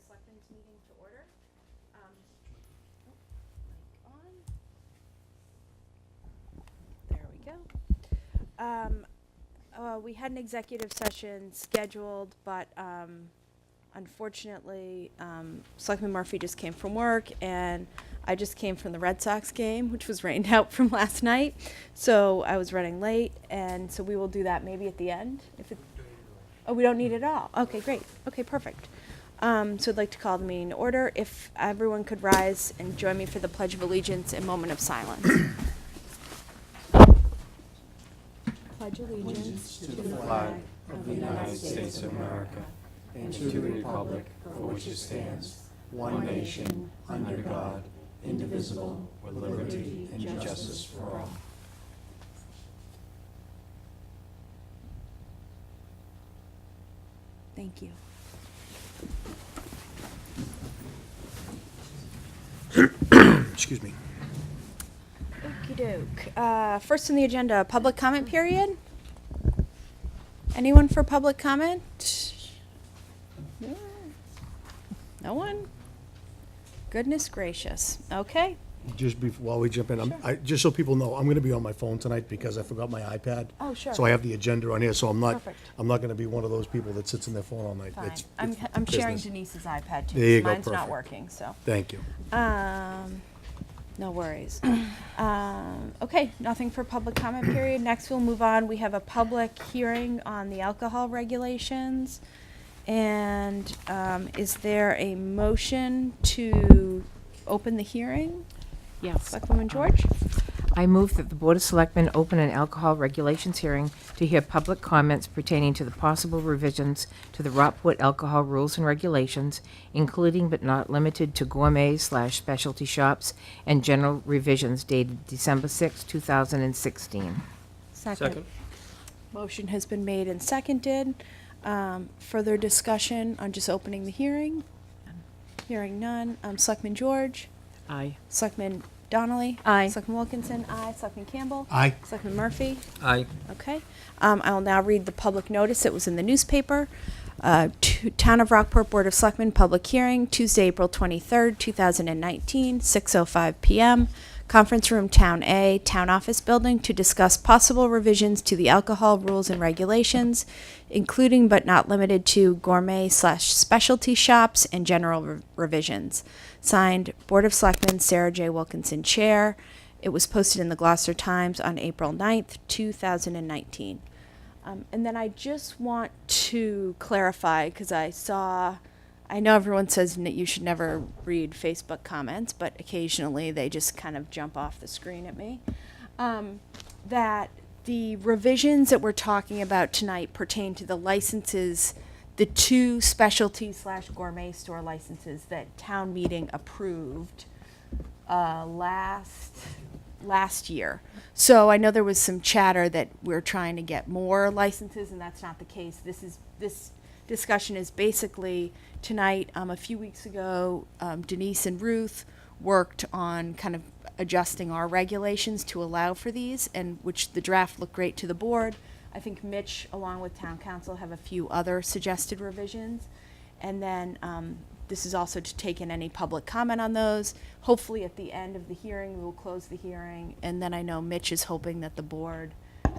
Selectmen's meeting to order. Mic on. There we go. We had an executive session scheduled, but unfortunately, Selectman Murphy just came from work, and I just came from the Red Sox game, which was rained out from last night. So I was running late, and so we will do that maybe at the end. If it, oh, we don't need it at all. Okay, great. Okay, perfect. So I'd like to call the meeting to order. If everyone could rise and join me for the Pledge of Allegiance and moment of silence. Pledge allegiance to the flag of the United States of America and to the republic for which it stands, one nation, under God, indivisible, with liberty and justice for all. Thank you. Excuse me. Okey-doke. First on the agenda, public comment period. Anyone for public comment? No one? Goodness gracious. Okay. Just while we jump in, Sure. just so people know, I'm going to be on my phone tonight because I forgot my iPad. Oh, sure. So I have the agenda on here, so I'm not Perfect. going to be one of those people that sits in their phone all night. Fine. It's I'm sharing business. Denise's iPad too. There you so go, Mine's not perfect. working, so. Thank you. No worries. Okay, nothing for public comment period. Next, we'll move on. We have a public hearing on the alcohol regulations. And is there a motion to open the hearing? Yes. Selectwoman George? I move that the Board of Selectmen open an alcohol regulations hearing to hear public comments pertaining to the possible revisions to the Rockport alcohol rules and regulations, including but not limited to gourmet/specialty shops and general revisions dated December 6, 2016. Second. Motion has been made and seconded. Further discussion on just opening the hearing? Hearing none. Selectman George? Aye. Selectman Donnelly? Aye. Selectman Wilkinson? Aye. Selectman Campbell? Aye. Selectman Murphy? Aye. Okay. I will now read the public notice that was in the newspaper. Town of Rockport Board of Selectmen public hearing, Tuesday, April 23rd, 2019, 6:05 p.m. Conference room Town A, Town Office Building, to discuss possible revisions to the alcohol rules and regulations, including but not limited to gourmet/specialty shops and general revisions. Signed, Board of Selectmen, Sarah J. Wilkinson, Chair. It was posted in the Gloucester Times on April 9th, 2019. And then I just want to clarify, because I know everyone says that you should never read Facebook comments, but occasionally they just kind of jump off the screen at me, that the revisions that we're talking about tonight pertain to the licenses, the two specialty/gourmet store licenses that town meeting approved last year. So I know there was some chatter that we're trying to get more licenses, and that's not the case. This discussion is basically tonight. A few weeks ago, Denise and Ruth worked on kind of adjusting our regulations to allow for these, and which the draft looked great to the board. I think Mitch, along with town council, have a few other suggested revisions. And then this is also to take in any public comment on those. Hopefully at the end of the hearing, we will close the hearing. And then I know Mitch is hoping that the board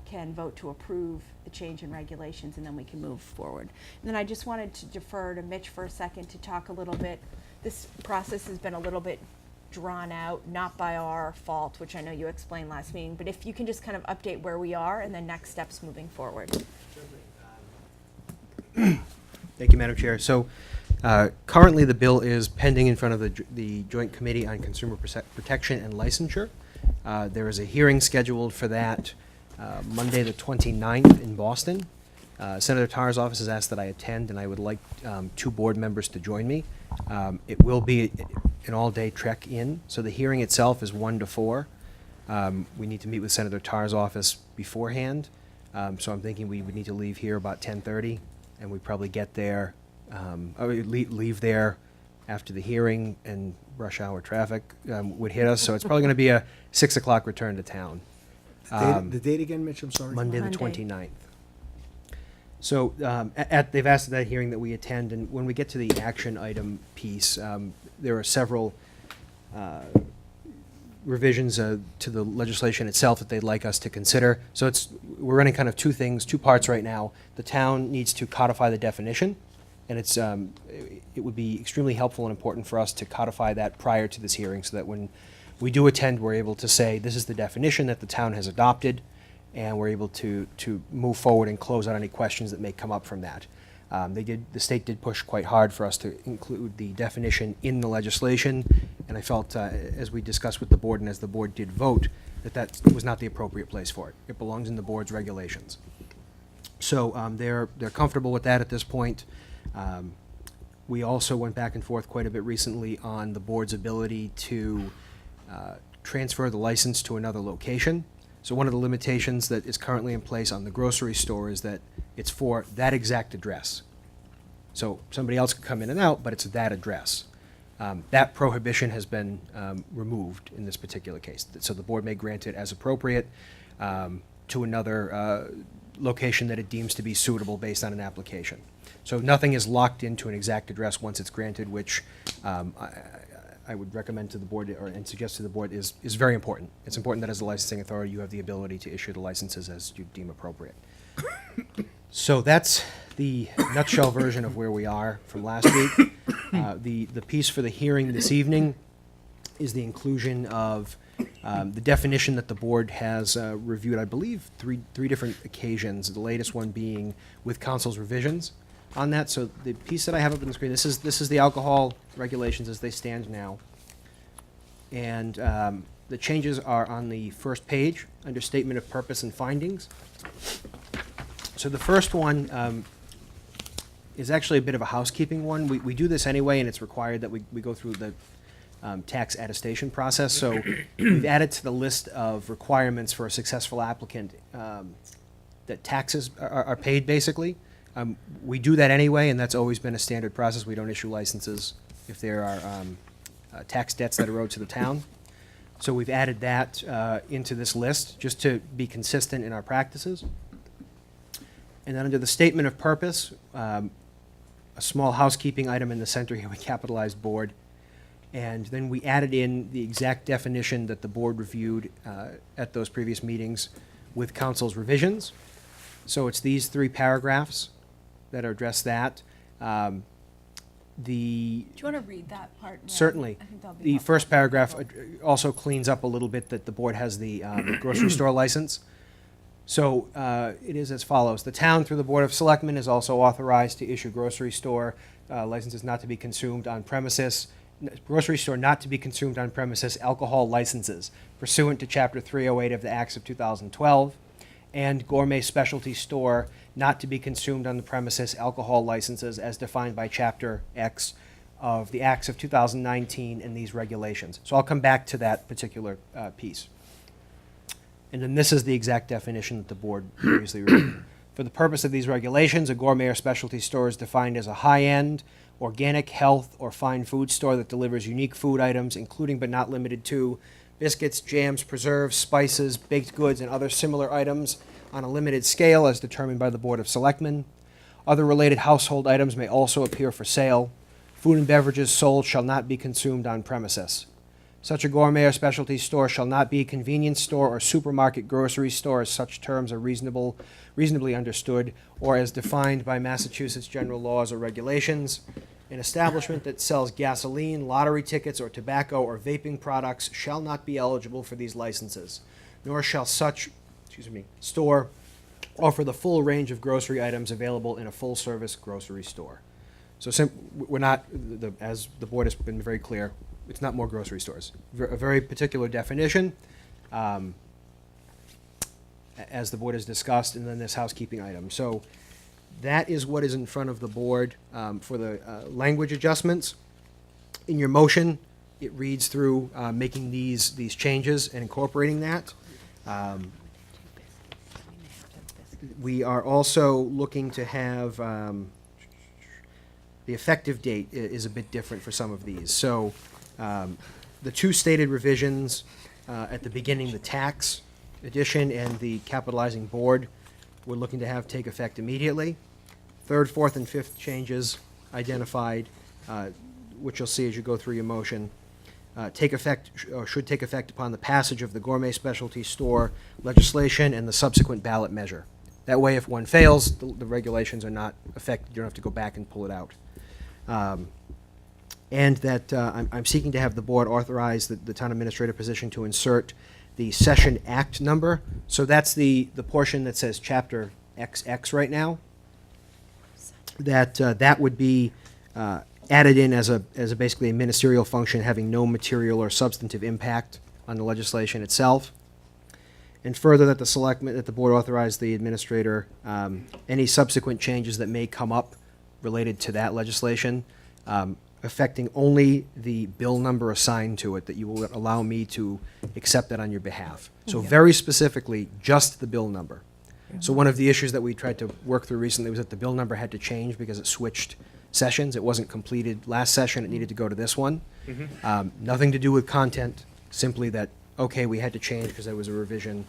can vote to approve the change in regulations, and then we can move forward. And then I just wanted to defer to Mitch for a second to talk a little bit. This process has been a little bit drawn out, not by our fault, which I know you explained last meeting, but if you can just kind of update where we are and then next steps moving forward. Thank you, Madam Chair. So currently the bill is pending in front of the Joint Committee on Consumer Protection and Licensure. There is a hearing scheduled for that Monday the 29th in Boston. Senator Tarr's office has asked that I attend, and I would like two board members to join me. It will be an all-day trek in, so the hearing itself is 1 to 4. We need to meet with Senator Tarr's office beforehand, so I'm thinking we would need to leave here about 10:30, and we'd probably get there, leave there after the hearing, and rush hour traffic would hit us, so it's probably going to be a 6 o'clock return to town. The date again, Mitch, I'm sorry? Monday the Monday. 29th. So they've asked at that hearing that we attend, and when we get to the action item piece, there are several revisions to the legislation itself that they'd like us to consider. So we're running kind of two parts right now. The town needs to codify the definition, and it would be extremely helpful and important for us to codify that prior to this hearing, so that when we do attend, we're able to say, this is the definition that the town has adopted, and we're able to move forward and close out any questions that may come up from that. The state did push quite hard for us to include the definition in the legislation, and I felt, as we discussed with the board and as the board did vote, that was not the appropriate place for it. It belongs in the board's regulations. So they're comfortable with that at this point. We also went back and forth quite a bit recently on the board's ability to transfer the license to another location. So one of the limitations that is currently in place on the grocery store is that it's for that exact address. So somebody else could come in and out, but it's that address. That prohibition has been removed in this particular case. So the board may grant it as appropriate to another location that it deems to be suitable based on an application. So nothing is locked into an exact address once it's granted, which I would recommend to the board and suggest to the board is very important. It's important that as a licensing authority, you have the ability to issue the licenses as you deem appropriate. So that's the nutshell version of where we are from last week. The piece for the hearing this evening is the inclusion of the definition that the board has reviewed, I believe, three different occasions, the latest one being with council's revisions on that. So the piece that I have up on the screen, this is the alcohol regulations as they stand now. And the changes are on the first page under statement of purpose and findings. So the first one is actually a bit of a housekeeping one. We do this anyway, and it's required that we go through the tax attestation process. So we've added to the list of requirements for a successful applicant that taxes are paid, basically. We do that anyway, and that's always been a standard process. We don't issue licenses if there are tax debts that are owed to the town. So we've added that into this list just to be consistent in our practices. And then under the statement of purpose, a small housekeeping item in the center here, we capitalized board. And then we added in the exact definition that the board reviewed at those previous meetings with council's revisions. So it's these three paragraphs that address that. Do you want to read that part? Mary? Certainly. I think that'll be The helpful. first paragraph also cleans up a little bit that the board has the grocery store license. So it is as follows. The town, through the Board of Selectmen, is also authorized to issue grocery store licenses not to be consumed on premises, grocery store not to be consumed on premises alcohol licenses pursuant to Chapter 308 of the Acts of 2012, and gourmet specialty store not to be consumed on the premises alcohol licenses as defined by Chapter X of the Acts of 2019 and these regulations. So I'll come back to that particular piece. And then this is the exact definition that the board previously reviewed. For the purpose of these regulations, a gourmet or specialty store is defined as a high-end, organic, health, or fine food store that delivers unique food items, including but not limited to biscuits, jams, preserves, spices, baked goods, and other similar items on a limited scale as determined by the Board of Selectmen. Other related household items may also appear for sale. Food and beverages sold shall not be consumed on premises. Such a gourmet or specialty store shall not be a convenience store or supermarket grocery store as such terms are reasonably understood or as defined by Massachusetts general laws or regulations. An establishment that sells gasoline, lottery tickets, or tobacco or vaping products shall not be eligible for these licenses, nor shall such store offer the full range of grocery items available in a full-service grocery store. So we're not, as the board has been very clear, it's not more grocery stores. A very particular definition, as the board has discussed, and then this housekeeping item. So that is what is in front of the board for the language adjustments. In your motion, it reads through making these changes and incorporating that. We are also looking to have the effective date is a bit different for some of these. So the two stated revisions at the beginning, the tax addition and the capitalizing board, we're looking to have take effect immediately. third, fourth, and fifth changes identified, which you'll see as you go through your motion, take effect, or should take effect upon the passage of the gourmet specialty store legislation and the subsequent ballot measure. That way, if one fails, the regulations are not affected. You don't have to go back and pull it out. And that I'm seeking to have the board authorize the town administrator position to insert the session act number. So that's the portion that says chapter XX right now. That would be added in as a basically a ministerial function having no material or substantive impact on the legislation itself. And further, that the board authorize the administrator any subsequent changes that may come up related to that legislation, affecting only the bill number assigned to it, that you will allow me to accept that on your behalf. So very specifically, just the bill number. So one of the issues that we tried to work through recently was that the bill number had to change because it switched sessions. It wasn't completed last session. It needed to go to this one. Nothing to do with content, simply that, okay, we had to change because there was a revision,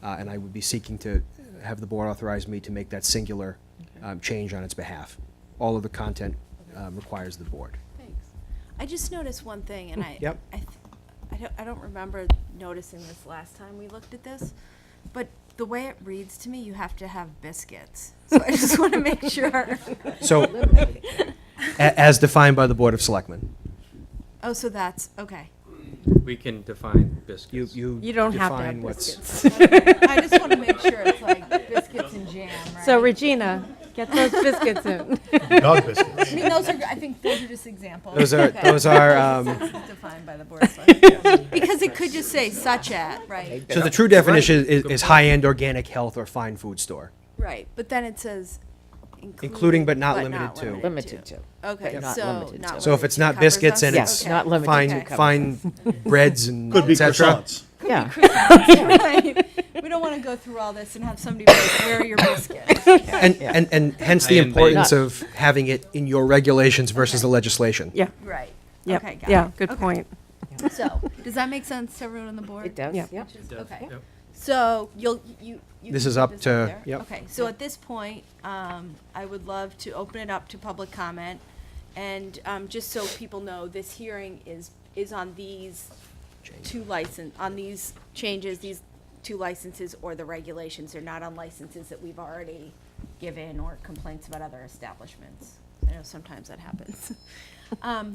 and I would be seeking to have the board authorize me to make that singular change on its behalf. All of the content requires the board. Thanks. I just noticed one thing, and I don't remember noticing this last time we looked at this, but the way it reads to me, you have to have biscuits. So I just want to make sure. So, as defined by the Board of Selectmen. Oh, so that's, okay. We can define biscuits. You don't have to define have what's- biscuits. I just want to make sure it's like biscuits and jam, right? So Regina, get those biscuits in. Dog biscuits. I mean, I think those are just examples. Those are, Okay. those are, This is defined by the board of selectmen. Because it could just say such at, right? so the true definition is high-end organic health or fine food store. Right, but then it says Including but not limited to. Limited to. Okay, But not so limited not to. So if it's not covers biscuits us? and Yes, it's not limited fine, to covers fine breads and Could be et cetera. croissants. Yeah. Right. We don't want to go through all this and have somebody be like, where are your biscuits? And hence the I am importance baked. of having it in your regulations versus the legislation. Yeah, Right. yep, Okay, got yeah, it. good Okay. point. So, does that make sense to everyone on the board? It does, Yeah. yeah. Okay. Yep. So you This can is put up this to- there? yep. Okay, so at this point, I would love to open it up to public comment. And just so people know, this hearing is on these on these changes, these two licenses or the regulations. They're not on licenses that we've already given or complaints about other establishments. I know sometimes that happens.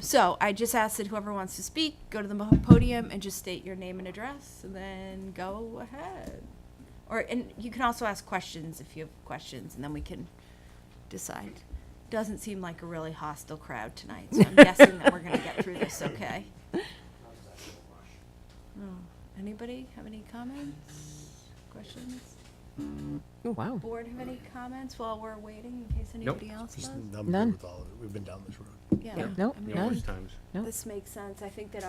So I just ask that whoever wants to speak, go to the podium and just state your name and address, and then go ahead. And you can also ask questions if you have questions, and then we can decide. Doesn't seem like a really hostile crowd tonight, so I'm guessing that we're gonna get through this okay. Anybody have any comments, questions? Oh, wow. Board have any comments while we're waiting, in case anybody else does? I'm good None. with all of it. We've been down this road. Yeah. Nope, I mean, none. Numerous times. No. This makes sense. I think that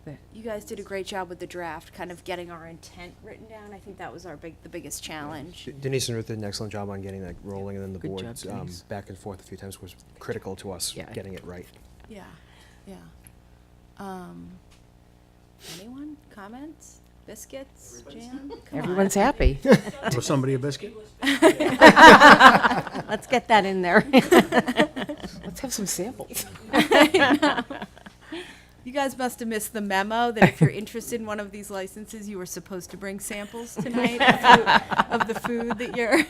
The- you guys did a great job with the draft, kind of getting our intent written down. I think that was the biggest challenge. Denise and Ruth did an excellent job on getting that rolling, and then the Good board, job, Denise. back and forth a few times was critical to us Yeah. getting it right. Yeah, yeah. Anyone? Comments? Biscuits? Jam? Come Everyone's on. happy. Was somebody a biscuit? Let's get that in there. Let's have some samples. You guys must have missed the memo that if you're interested in one of these licenses, you were supposed to bring samples tonight of the food that you're.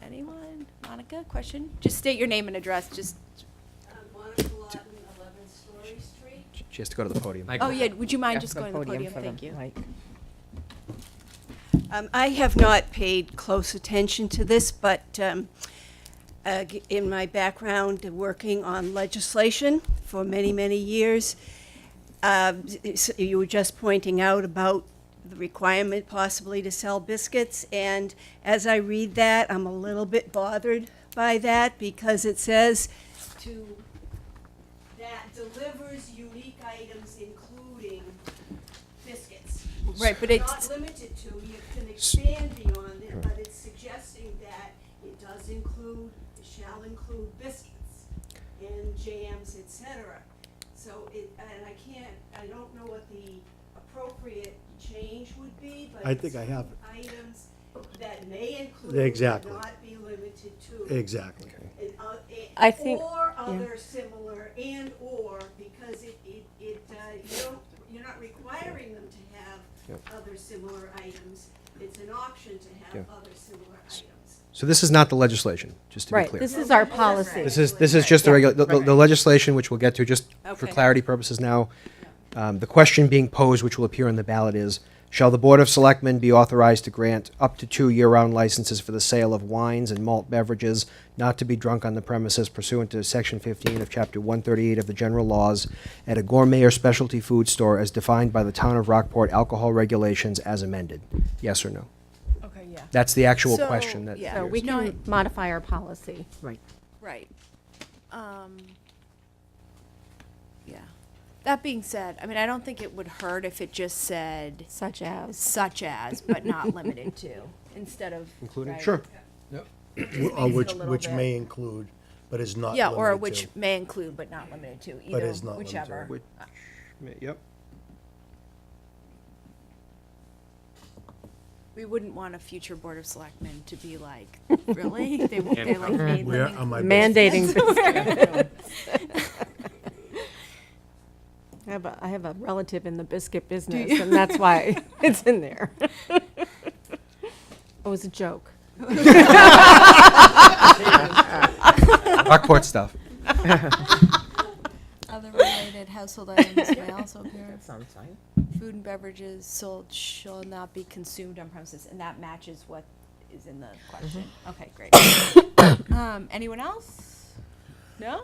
Anyone? Monica, question? Just state your name and address, just. Monica Lawton, 11 Story Street. She has to go to the podium. Oh, yeah, would you mind Yeah, just the going to the podium? for Thank the you. mic. I have not paid close attention to this, but in my background working on legislation for many, many years, you were just pointing out about the requirement possibly to sell biscuits, and as I read that, I'm a little bit bothered by that because it says that delivers unique items including biscuits. Right, but Not it's, limited to, you can expand beyond it, but it's suggesting that it does include, it shall include biscuits and jams, et cetera. So and I don't know what the appropriate change would be, but I think I have it. items, that may include, Exactly. but not be limited to. Exactly. I think- Or other similar, and/or, because you're not requiring them to have other similar items. It's an option to have other similar items. So this is not the legislation, just to be Right, clear. this is our policy. This is just the the legislation, which we'll get to, just for Okay. clarity purposes now. The question being posed, which will appear on the ballot, is, shall the Board of Selectmen be authorized to grant up to 2 year-round licenses for the sale of wines and malt beverages not to be drunk on the premises pursuant to Section 15 of Chapter 138 of the General Laws at a gourmet or specialty food store as defined by the Town of Rockport alcohol regulations as amended? Yes or no? Okay, yeah. That's the actual So, question that yeah. So we appears. No, can modify our policy. Right. Right. Yeah. That being said, I mean, I don't think it would hurt if it just said Such as. but not limited to, instead of. Including? right? Sure. Or makes it a little which bit- may include, but is not Yeah, or limited which to. may include but not limited to, But either, is not limited to. whichever. Which, yep. We wouldn't want a future Board of Selectmen to be like, really? They like made Where them. are my Mandating. I have a relative in the biscuit business, and that's why it's in there. It was a joke. Rockport stuff. Other related household items may also appear. Sounds fine. Food and beverages sold shall not be consumed on premises, and that matches what is in the question. Okay, great. Anyone else? No?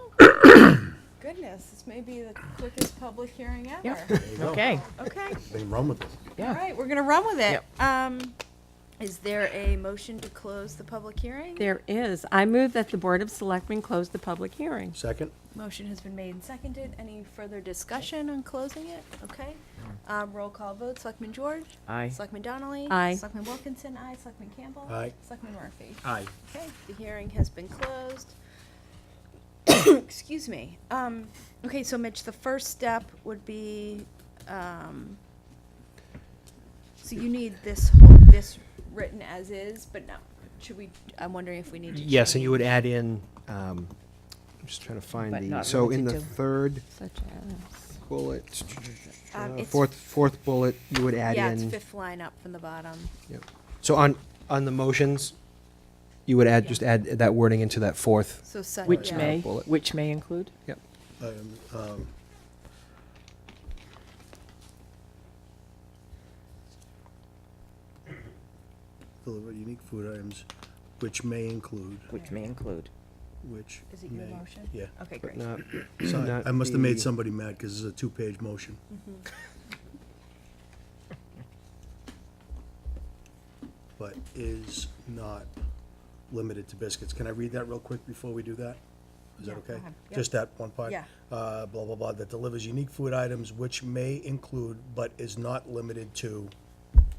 Goodness, this may be the quickest public hearing ever. Okay. Okay, They run with it. all right, we're gonna run with it. Is there a motion to close the public hearing? There is. I move that the Board of Selectmen close the public hearing. Second? Motion has been made and seconded. Any further discussion on closing it? Okay. Roll call vote. Selectman George? Aye. Selectman Donnelly? Aye. Selectman Wilkinson? Aye. Selectman Campbell? Aye. Selectman Murphy? Aye. Okay, the hearing has been closed. Excuse me. Okay, so Mitch, the first step would be, so you need this written as is, but no, should we, I'm wondering if we need to Yes, and you would change- add in, I'm just trying to find But the, not so in the limited to. third Such as. bullet, it's- fourth bullet, you would add Yeah, it's in. fifth line up from the bottom. Yep. So on the motions, you would add, just add that wording into that fourth. So such. Which yeah. may, bullet. which may include? Deliver unique food items, which may include, Which may include. which Is it your may- motion? Yeah. Okay, But great. not, Sorry, not I must have made the- somebody mad because it's a two-page motion. But is not limited to biscuits. Can I read that real quick before we do that? Is that Yeah, go okay? ahead. Yep. Just that one part? Yeah. Blah, blah, blah, that delivers unique food items which may include but is not limited to.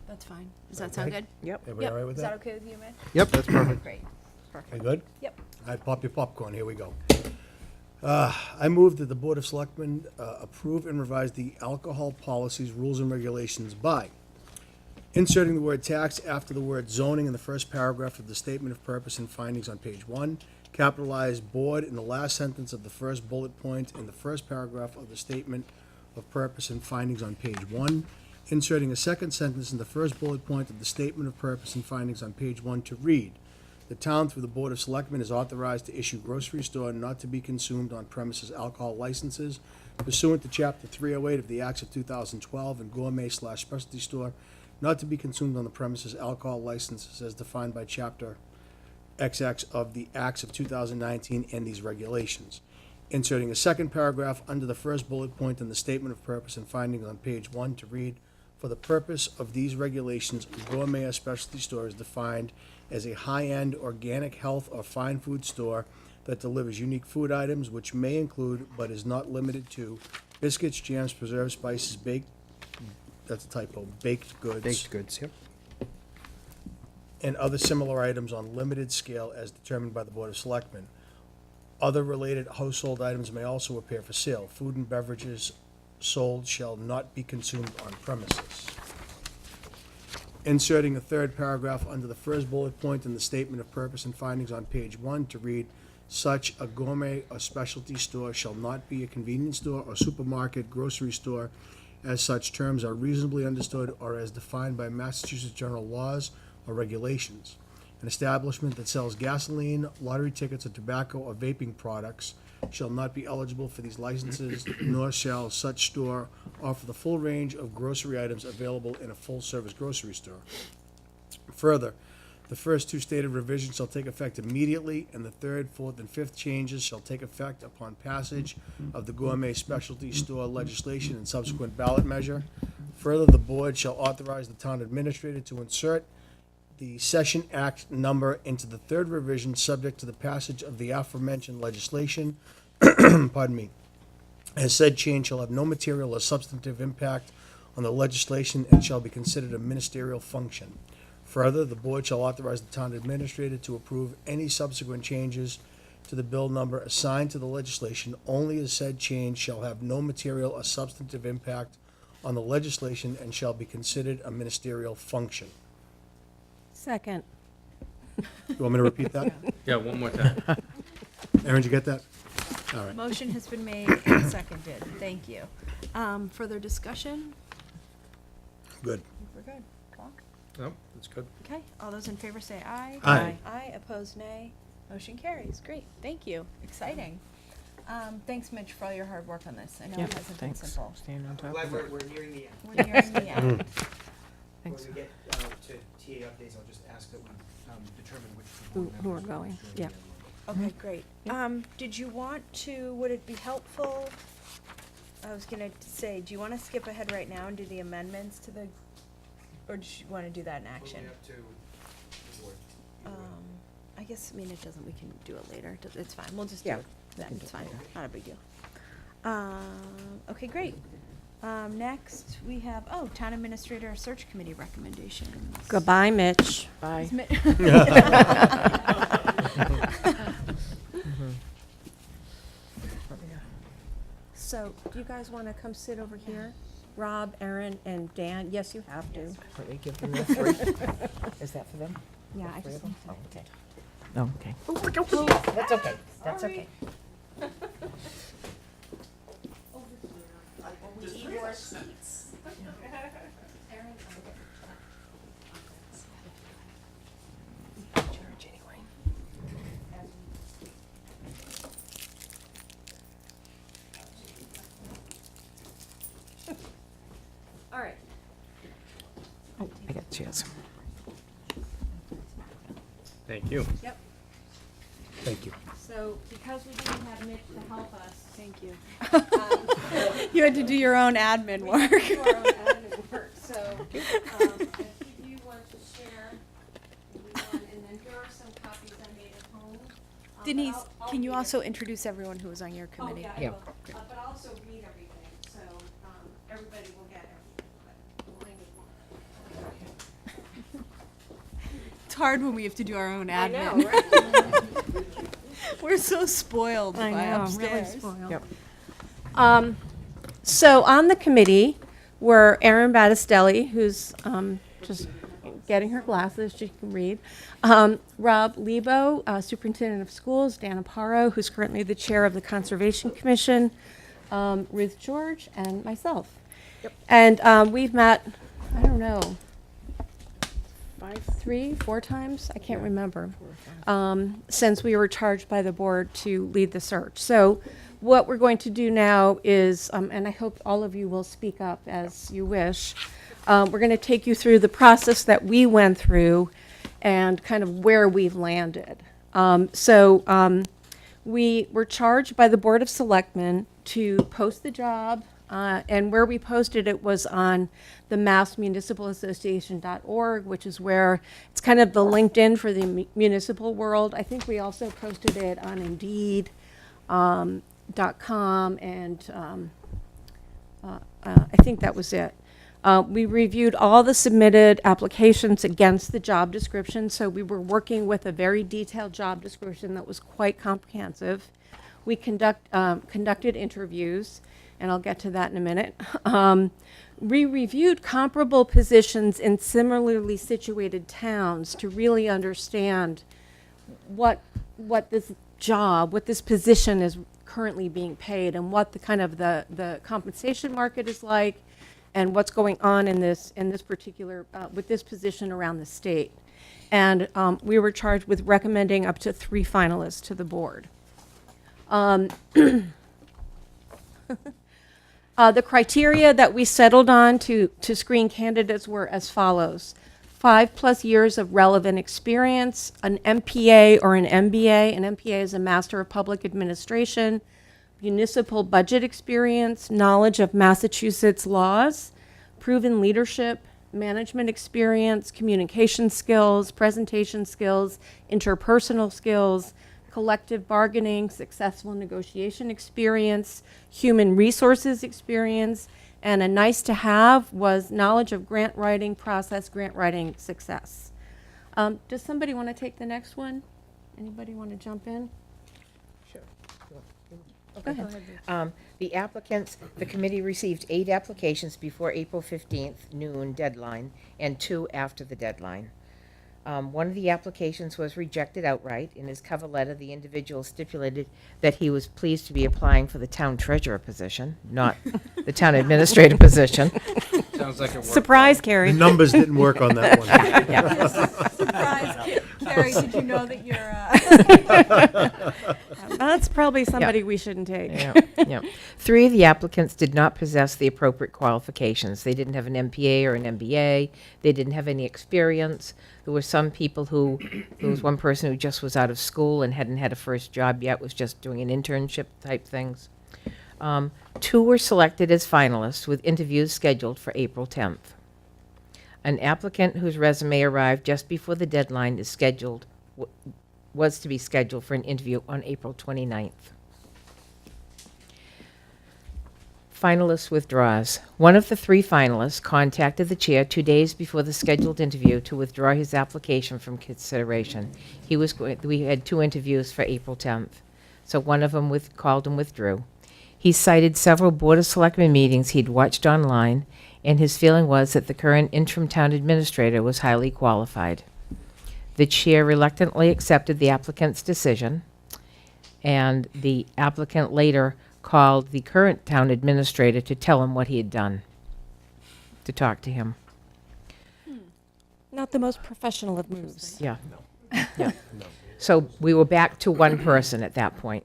That's fine. Does that sound Okay. good? Yep. Everybody all right with Is that that? okay with you, Mitch? Yep, that's perfect. Great. Are Perfect. you good? Yep. All right, pop your popcorn, here we go. I move that the Board of Selectmen approve and revise the alcohol policies, rules, and regulations by inserting the word tax after the word zoning in the first paragraph of the statement of purpose and findings on page 1, capitalize board in the last sentence of the first bullet point in the first paragraph of the statement of purpose and findings on page 1, inserting a second sentence in the first bullet point of the statement of purpose and findings on page 1 to read, the town, through the Board of Selectmen, is authorized to issue grocery store not to be consumed on premises alcohol licenses pursuant to Chapter 308 of the Acts of 2012 and gourmet/specialty store not to be consumed on the premises alcohol licenses as defined by Chapter XX of the Acts of 2019 and these regulations. Inserting a second paragraph under the first bullet point in the statement of purpose and findings on page 1 to read, for the purpose of these regulations, a gourmet or specialty store is defined as a high-end organic health or fine food store that delivers unique food items which may include but is not limited to biscuits, jams, preserved spices, baked, that's a typo, baked goods, Baked goods, yep. and other similar items on limited scale as determined by the Board of Selectmen. Other related household items may also appear for sale. Food and beverages sold shall not be consumed on premises. inserting a third paragraph under the first bullet point in the statement of purpose and findings on page 1 to read, "Such a gourmet or specialty store shall not be a convenience store or supermarket, grocery store, as such terms are reasonably understood or as defined by Massachusetts general laws or regulations. An establishment that sells gasoline, lottery tickets, or tobacco or vaping products shall not be eligible for these licenses, nor shall such store offer the full range of grocery items available in a full-service grocery store. Further, the first two stated revisions shall take effect immediately, and the third, fourth, and fifth changes shall take effect upon passage of the gourmet specialty store legislation and subsequent ballot measure. Further, the board shall authorize the town administrator to insert the Session Act number into the third revision, subject to the passage of the aforementioned legislation. Pardon me. As said change shall have no material or substantive impact on the legislation and shall be considered a ministerial function. Further, the board shall authorize the town administrator to approve any subsequent changes to the bill number assigned to the legislation, only as said change shall have no material or substantive impact on the legislation and shall be considered a ministerial function. Second. You want me to repeat that? Yeah, one more time. Aaron, did you get that? All right. Motion has been made and seconded. Thank you. Further discussion? Good. We're good. Paul? No, that's good. Okay, all those in favor say aye. Aye. Aye, opposed nay. Motion carries. Great, thank you. Exciting. Thanks, Mitch, for all your hard work on this. I know Yeah, it hasn't been thanks. simple. Staying on top Glad of it. we're nearing the end. We're nearing the end. Thanks. When we get to TA updates, I'll just ask that we determine which. Who are going, yeah. Okay, great. Did you want to, would it be helpful, I was gonna say, do you wanna skip ahead right now and do the amendments to the, or do you wanna do that in action? Up to the board. I guess, I mean, it doesn't, we can do it later. It's fine. We'll just do Yeah, it then. It's fine. Not a big deal. Okay, great. Next, we have, Town Administrator Search Committee recommendations. Goodbye, Mitch. Bye. Is Mi- So, do you guys want to come sit over here? Rob, Erin, and Dan? Yes, you have to. Let me give them the three. Is that for them? Yeah, I Three just of need them? to. Oh, okay. Oh, okay. That's okay. That's okay. All right. Oh, I got chairs. Thank you. Yep. Thank you. So, because we didn't have Mitch to help us. Thank you. You had to do your own admin work. We had to do our own admin work, so, if you want to share, and then here are some copies I made at home. Denise, Can you also introduce everyone who was on your Oh, committee? yeah, I Yeah. will. But also read everything, so everybody will get everything. It's hard when we have to do our own I admin. know, right? We're so spoiled I by know, upstairs. really spoiled. Yep. So on the committee were Erin Battistelli, who's just getting her glasses, she can read. Rob Lebo, Superintendent of Schools, Dan Aparo, who's currently the chair of the Conservation Commission, Ruth George, and myself. And we've met, I don't know, 3, 4 times, I can't remember, since we were charged by the board to lead the search. So what we're going to do now is, and I hope all of you will speak up as you wish, we're going to take you through the process that we went through and kind of where we've landed. We were charged by the Board of Selectmen to post the job, and where we posted it was on the massmunicipalassociation.org, which is where it's kind of the LinkedIn for the municipal world. I think we also posted it on Indeed, .com, and I think that was it. We reviewed all the submitted applications against the job description, so we were working with a very detailed job description that was quite comprehensive. We conducted interviews, and I'll get to that in a minute. we reviewed comparable positions in similarly situated towns to really understand what this job, what this position is currently being paid, and what the kind of the compensation market is like, and what's going on in this particular with this position around the state. And we were charged with recommending up to 3 finalists to the board. The criteria that we settled on to screen candidates were as follows: 5+ years of relevant experience, an MPA or an MBA. An MPA is a Master of Public Administration, municipal budget experience, knowledge of Massachusetts laws, proven leadership, management experience, communication skills, presentation skills, interpersonal skills, collective bargaining, successful negotiation experience, human resources experience, and a nice to have was knowledge of grant writing process, grant writing success. Does somebody want to take the next one? Anybody want to jump in? Go ahead. The applicants, the committee received 8 applications before April 15th noon deadline and 2 after the deadline. One of the applications was rejected outright. In his cover letter, the individual stipulated that he was pleased to be applying for the town treasurer position, not the town administrator position. Sounds like it Surprise, The Carrie. numbers didn't work on that one. Surprise, Carrie, did you know that you're, That's probably somebody we shouldn't take. Yeah. 3 of the applicants did not possess the appropriate qualifications. They didn't have an MPA or an MBA. They didn't have any experience. There were some people there was one person who just was out of school and hadn't had a first job yet, was just doing an internship type things. 2 were selected as finalists with interviews scheduled for April 10th. An applicant whose resume arrived just before the deadline was to be scheduled for an interview on April 29th. Finalists withdraws. One of the 3 finalists contacted the chair 2 days before the scheduled interview to withdraw his application from consideration. We had 2 interviews for April 10th, so one of them called and withdrew. He cited several Board of Selectmen meetings he'd watched online, and his feeling was that the current interim town administrator was highly qualified. The chair reluctantly accepted the applicant's decision, and the applicant later called the current town administrator to tell him what he had done, to talk to him. Not the most professional of moves. Yeah. Yeah. So we were back to 1 person at that point.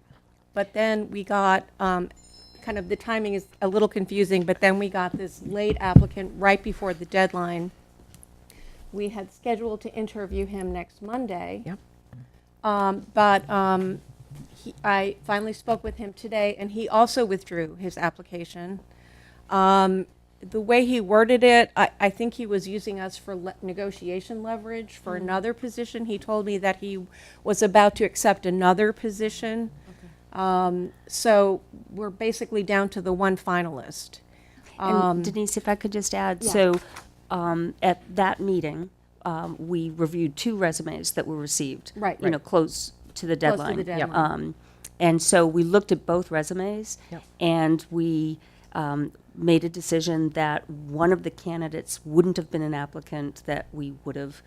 But then we got, kind of the timing is a little confusing, but then we got this late applicant right before the deadline. We had scheduled to interview him next Monday. Yep. I finally spoke with him today, and he also withdrew his application. The way he worded it, I think he was using us for negotiation leverage for another position. He told me that he was about to accept another position. So we're basically down to the 1 finalist. And Denise, if I could just add, so at that meeting, we reviewed 2 resumes that were received. Right, You know, close to the deadline. Close to the deadline. And so we looked at both resumes, Yep. and we made a decision that one of the candidates wouldn't have been an applicant that we would have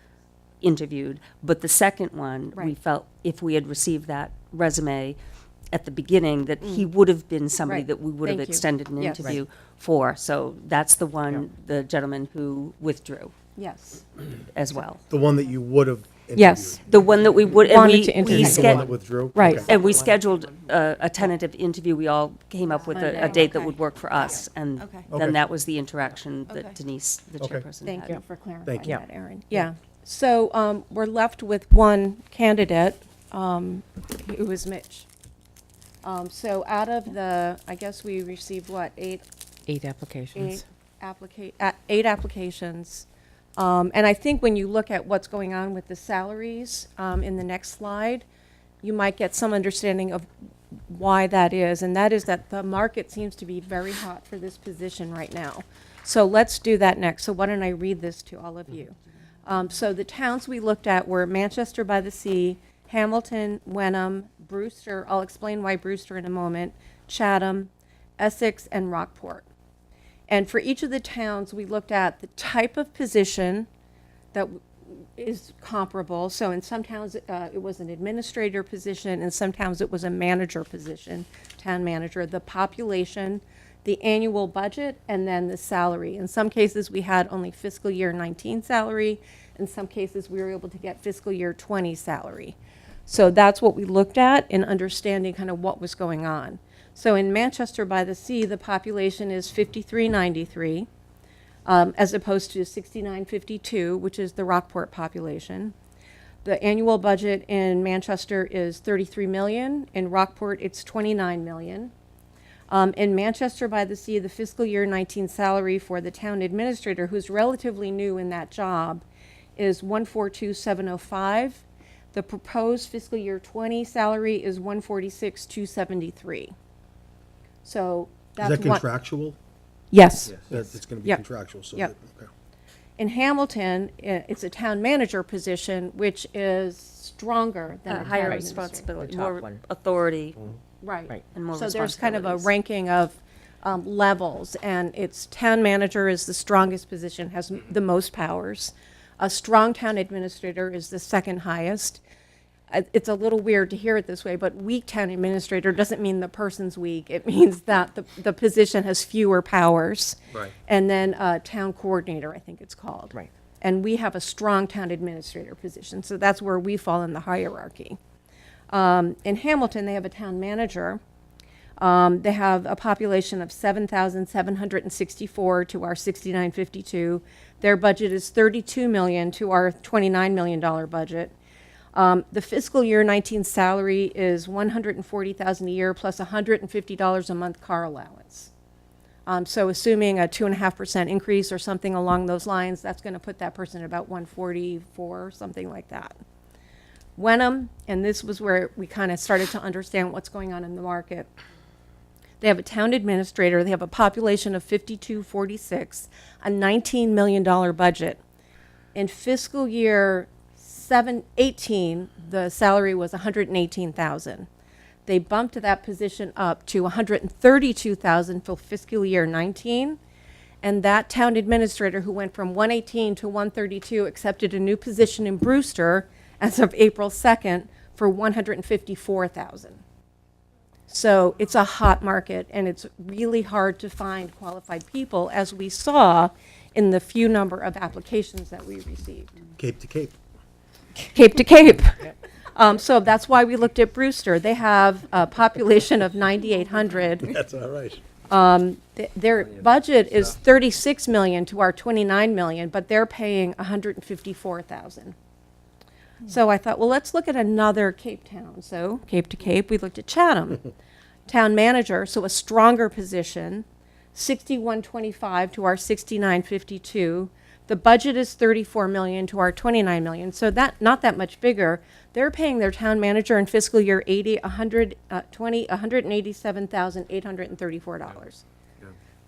interviewed, but the second one, we Right. felt if we had received that resume at the beginning, that he would have been somebody Right. that we would have Thank you. extended an Yes. interview for. So that's the one, the gentleman who withdrew Yes. as well. The one that you would have interviewed. Yes. The one that we would, and Wanted we, to interview. we The one that sched- withdrew? Right. Okay. and we scheduled a tentative interview. We all came up with a date that would work for us. And Okay. Okay. then that was the interaction Okay. that Denise, the Okay. chairperson, Thank had. you for clarifying Thank you. that, Erin. Yeah. So we're left with 1 candidate, who is Mitch. So out of I guess we received, what, 8 8 applications. eight applications. And I think when you look at what's going on with the salaries in the next slide, you might get some understanding of why that is. And that is that the market seems to be very hot for this position right now. So let's do that next. So why don't I read this to all of you? So the towns we looked at were Manchester by the Sea, Hamilton, Wenham, Brewster, I'll explain why Brewster in a moment, Chatham, Essex, and Rockport. And for each of the towns, we looked at the type of position that is comparable. So in some towns, it was an administrator position, in some towns it was a manager position, town manager, the population, the annual budget, and then the salary. In some cases, we had only fiscal year 19 salary. In some cases, we were able to get fiscal year 20 salary. So that's what we looked at in understanding kind of what was going on. So in Manchester by the Sea, the population is 5393, as opposed to 6952, which is the Rockport population. The annual budget in Manchester is 33 million. In Rockport, it's 29 million. In Manchester by the Sea, the fiscal year 19 salary for the town administrator, who's relatively new in that job, is 142,705. The proposed fiscal year 20 salary is 146,273. So Is that's that one. contractual? Yes. It's gonna be Yep. contractual, so. Yep. Okay. In Hamilton, it's a town manager position, which is stronger than a town Higher administrator. responsibility, The top more one. authority. Right. Right. And more So there's kind of a responsibilities. ranking of levels, and it's town manager is the strongest position, has the most powers. A strong town administrator is the second highest. It's a little weird to hear it this way, but weak town administrator doesn't mean the person's weak. It means that the position has fewer powers. Right. And then town coordinator, I think it's called. Right. And we have a strong town administrator position, so that's where we fall in the hierarchy. In Hamilton, they have a town manager. They have a population of 7,764 to our 6,952. Their budget is 32 million to our $29 million budget. The fiscal year 19 salary is 140,000 a year plus $150 a month car allowance. So assuming a 2.5% increase or something along those lines, that's going to put that person at about 144, something like that. Wenham, and this was where we kind of started to understand what's going on in the market. They have a town administrator. They have a population of 5,246, a $19 million budget. In fiscal year 18, the salary was 118,000. They bumped that position up to 132,000 for fiscal year 19. And that town administrator who went from 118 to 132 accepted a new position in Brewster as of April 2nd for 154,000. So it's a hot market, and it's really hard to find qualified people, as we saw in the few number of applications that we received. Cape to Cape. Cape to Cape. So that's why we looked at Brewster. They have a population of 9,800. That's all right. Their budget is 36 million to our 29 million, but they're paying 154,000. So I thought, well, let's look at another Cape town. So Cape to Cape, we looked at Chatham. Town manager, so a stronger position, 6125 to our 6952. The budget is 34 million to our 29 million, so that not that much bigger. They're paying their town manager in fiscal year 187,834 dollars.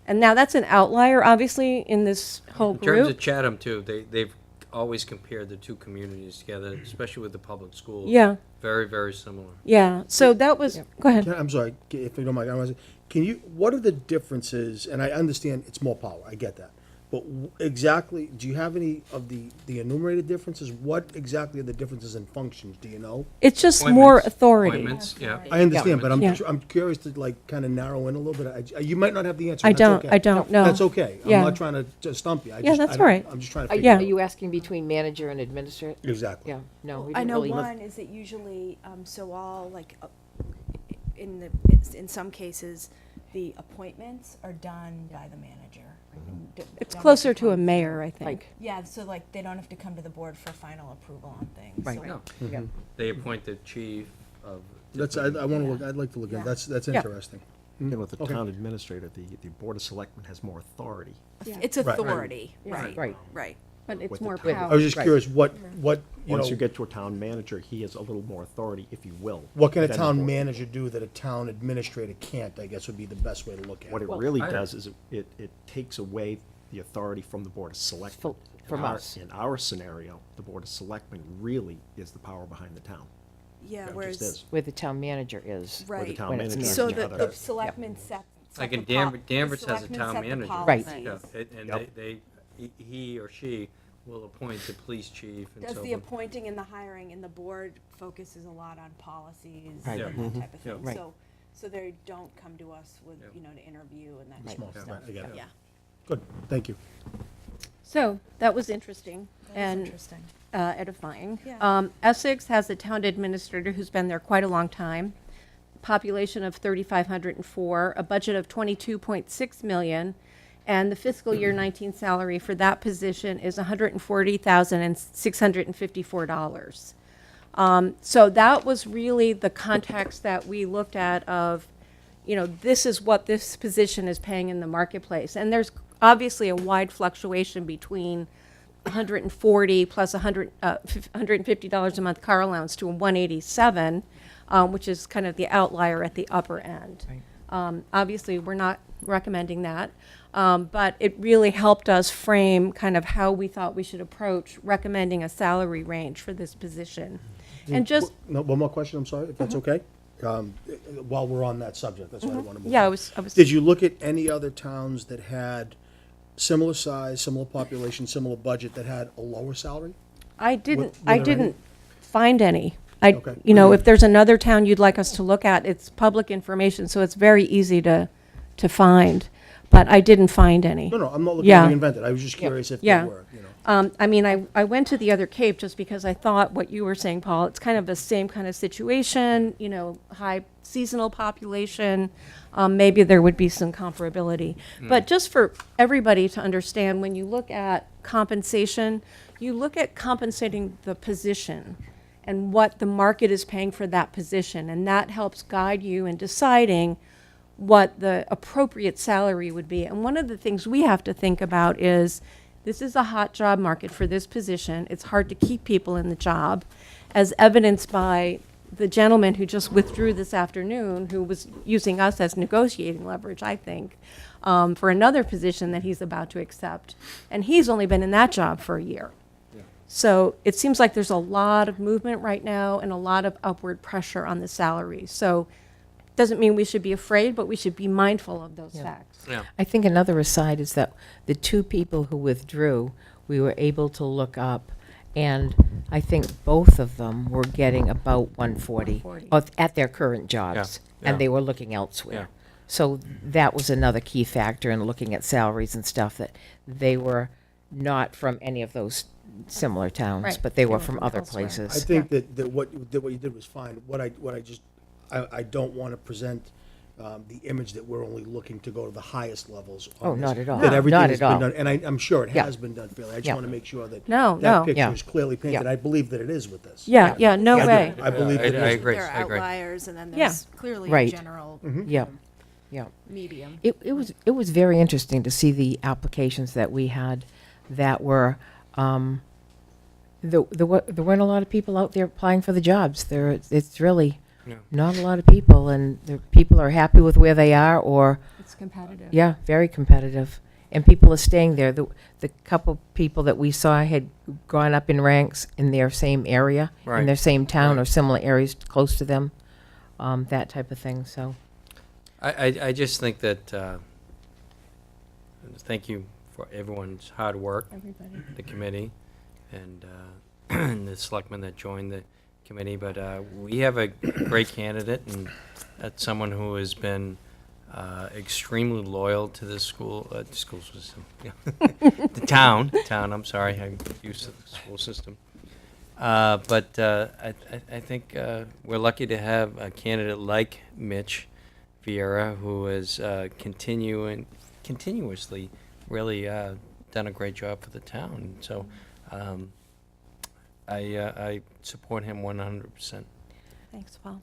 And now that's an outlier, obviously, in this whole In terms of group. Chatham too, they've always compared the two communities together, especially with the public schools. Yeah, Very, very similar. yeah. So that was. Go ahead. I'm sorry, if you don't mind, I want to, can you, what are the differences, and I understand it's more power, I get that. But exactly, do you have any of the enumerated differences? What exactly are the differences in functions, do you know? It's just more Appointments- authority. Appointments, yeah. I understand, but Yeah. I'm curious to like kind of narrow in a little bit. You might not have the answer, I and that's don't. okay. I don't know. That's okay. I'm Yeah. not trying to just stump you. I Yeah, just- that's I don't- all right. I'm just trying to Are figure you, out. are you asking between manager and administrator? Exactly. Yeah, no, we I didn't know really. one is that usually, so all, like, in some cases, the appointments are done by the manager. It's closer to a mayor, I think. Like, Yeah, so like, they don't have to come to the board for final approval on things. Right. so- No. yeah. They appoint the chief of. That's, I want to look, I'd like to look at, Yeah. that's Yeah. interesting. And with the Okay. town administrator, the Board of Selectmen has more authority. It's Right. authority, right, Right. right. But it's With the more town. power. I was just Right. curious, what, you Once you know, get to a town manager, he has a little more authority, if you will. what can a than the town board. manager do that a town administrator can't, I guess would be the best way to look at What it. it Well, really I- does is it takes away the authority from the Board of Selectmen. From In our- us. In our scenario, the Board of Selectmen really is the power behind the town. Yeah, It just whereas, is. Where the town manager is. Where the right. town When it's manager is So the the other- selectmen set Like the in po- Danvers the has a selectmen town set the manager. Right. policies. Yeah, and Yep. he or she will appoint the police chief and Does so the forth. appointing and the hiring, and the board focuses a lot on policies Right. Yeah. and that type of Yeah. thing. Right. So they don't come to us with, Yeah. to interview and that type Small, of right, stuff. I get it. Yeah. Good, thank you. So that was interesting and Interesting. edifying. Yeah. Essex has a town administrator who's been there quite a long time. Population of 3,504, a budget of 22.6 million, and the fiscal year 19 salary for that position is $140,654. So that was really the context that we looked at of, this is what this position is paying in the marketplace. And there's obviously a wide fluctuation between 140 plus $150 a month car allowance to a 187, which is kind of the outlier at the upper end. Obviously, we're not recommending that, but it really helped us frame kind of how we thought we should approach recommending a salary range for this position. And just, No, one more question, I'm sorry, if that's okay? While we're on that subject, that's why I want to move yeah, I on. was, Did you look at any other towns that had similar size, similar population, similar budget that had a lower salary? I didn't, were I there any? didn't find any. I, Okay. if there's another town you'd like us to look at, it's public information, so it's very easy to find. But I didn't find any. No, I'm not looking Yeah. to reinvent it, I was just curious if Yeah. there were, I went to the other Cape just because I thought what you were saying, Paul, it's kind of the same kind of situation, high seasonal population. Maybe there would be some comparability. But just for everybody to understand, when you look at compensation, you look at compensating the position and what the market is paying for that position. And that helps guide you in deciding what the appropriate salary would be. And one of the things we have to think about is, this is a hot job market for this position. It's hard to keep people in the job, as evidenced by the gentleman who just withdrew this afternoon, who was using us as negotiating leverage, I think, for another position that he's about to accept. And he's only been in that job for a year. So it seems like there's a lot of movement right now and a lot of upward pressure on the salary. So doesn't mean we should be afraid, but we should be mindful of those facts. Yeah. I think another aside is that the two people who withdrew, we were able to look up, and I think both of them were getting about 140 at their current jobs, Yeah. and they were looking elsewhere. Yeah. So that was another key factor in looking at salaries and stuff, that they were not from any of those similar towns, Right. but they were were from from other elsewhere. I places. think that what you did was fine. I don't want to present the image that we're only looking to go to the highest levels. on Oh, this, not at all. That No, everything not has at been all. done, and I'm sure it Yeah. has been done fairly. I just Yeah. want to make sure that No, that no. picture Yeah. is clearly painted. Yeah. I believe that it is with this. Yeah, no I do. way. I believe that it I is. agree. There are I agree. outliers, and then Yeah. there's clearly a Right. general Yeah, yeah. medium. It was very interesting to see the applications that we had that were, there weren't a lot of people out there applying for the jobs. It's really Yeah. not a lot of people, and the people are happy with where they are, or, It's competitive. yeah, very competitive. And people are staying there. The couple people that we saw had gone up in ranks in their same area, in Right. their same town or Right. similar areas close to them, that type of thing, so. I just think that, thank you for everyone's hard work, Everybody. the committee, and and the selectmen that joined the committee, but we have a great candidate, and that's someone who has been extremely loyal to the school system, yeah. the town, I'm sorry, I'm used to the school system. But I think we're lucky to have a candidate like Mitch Vieira, who has continuously really done a great job for the town. So I support him 100%. Thanks, Paul.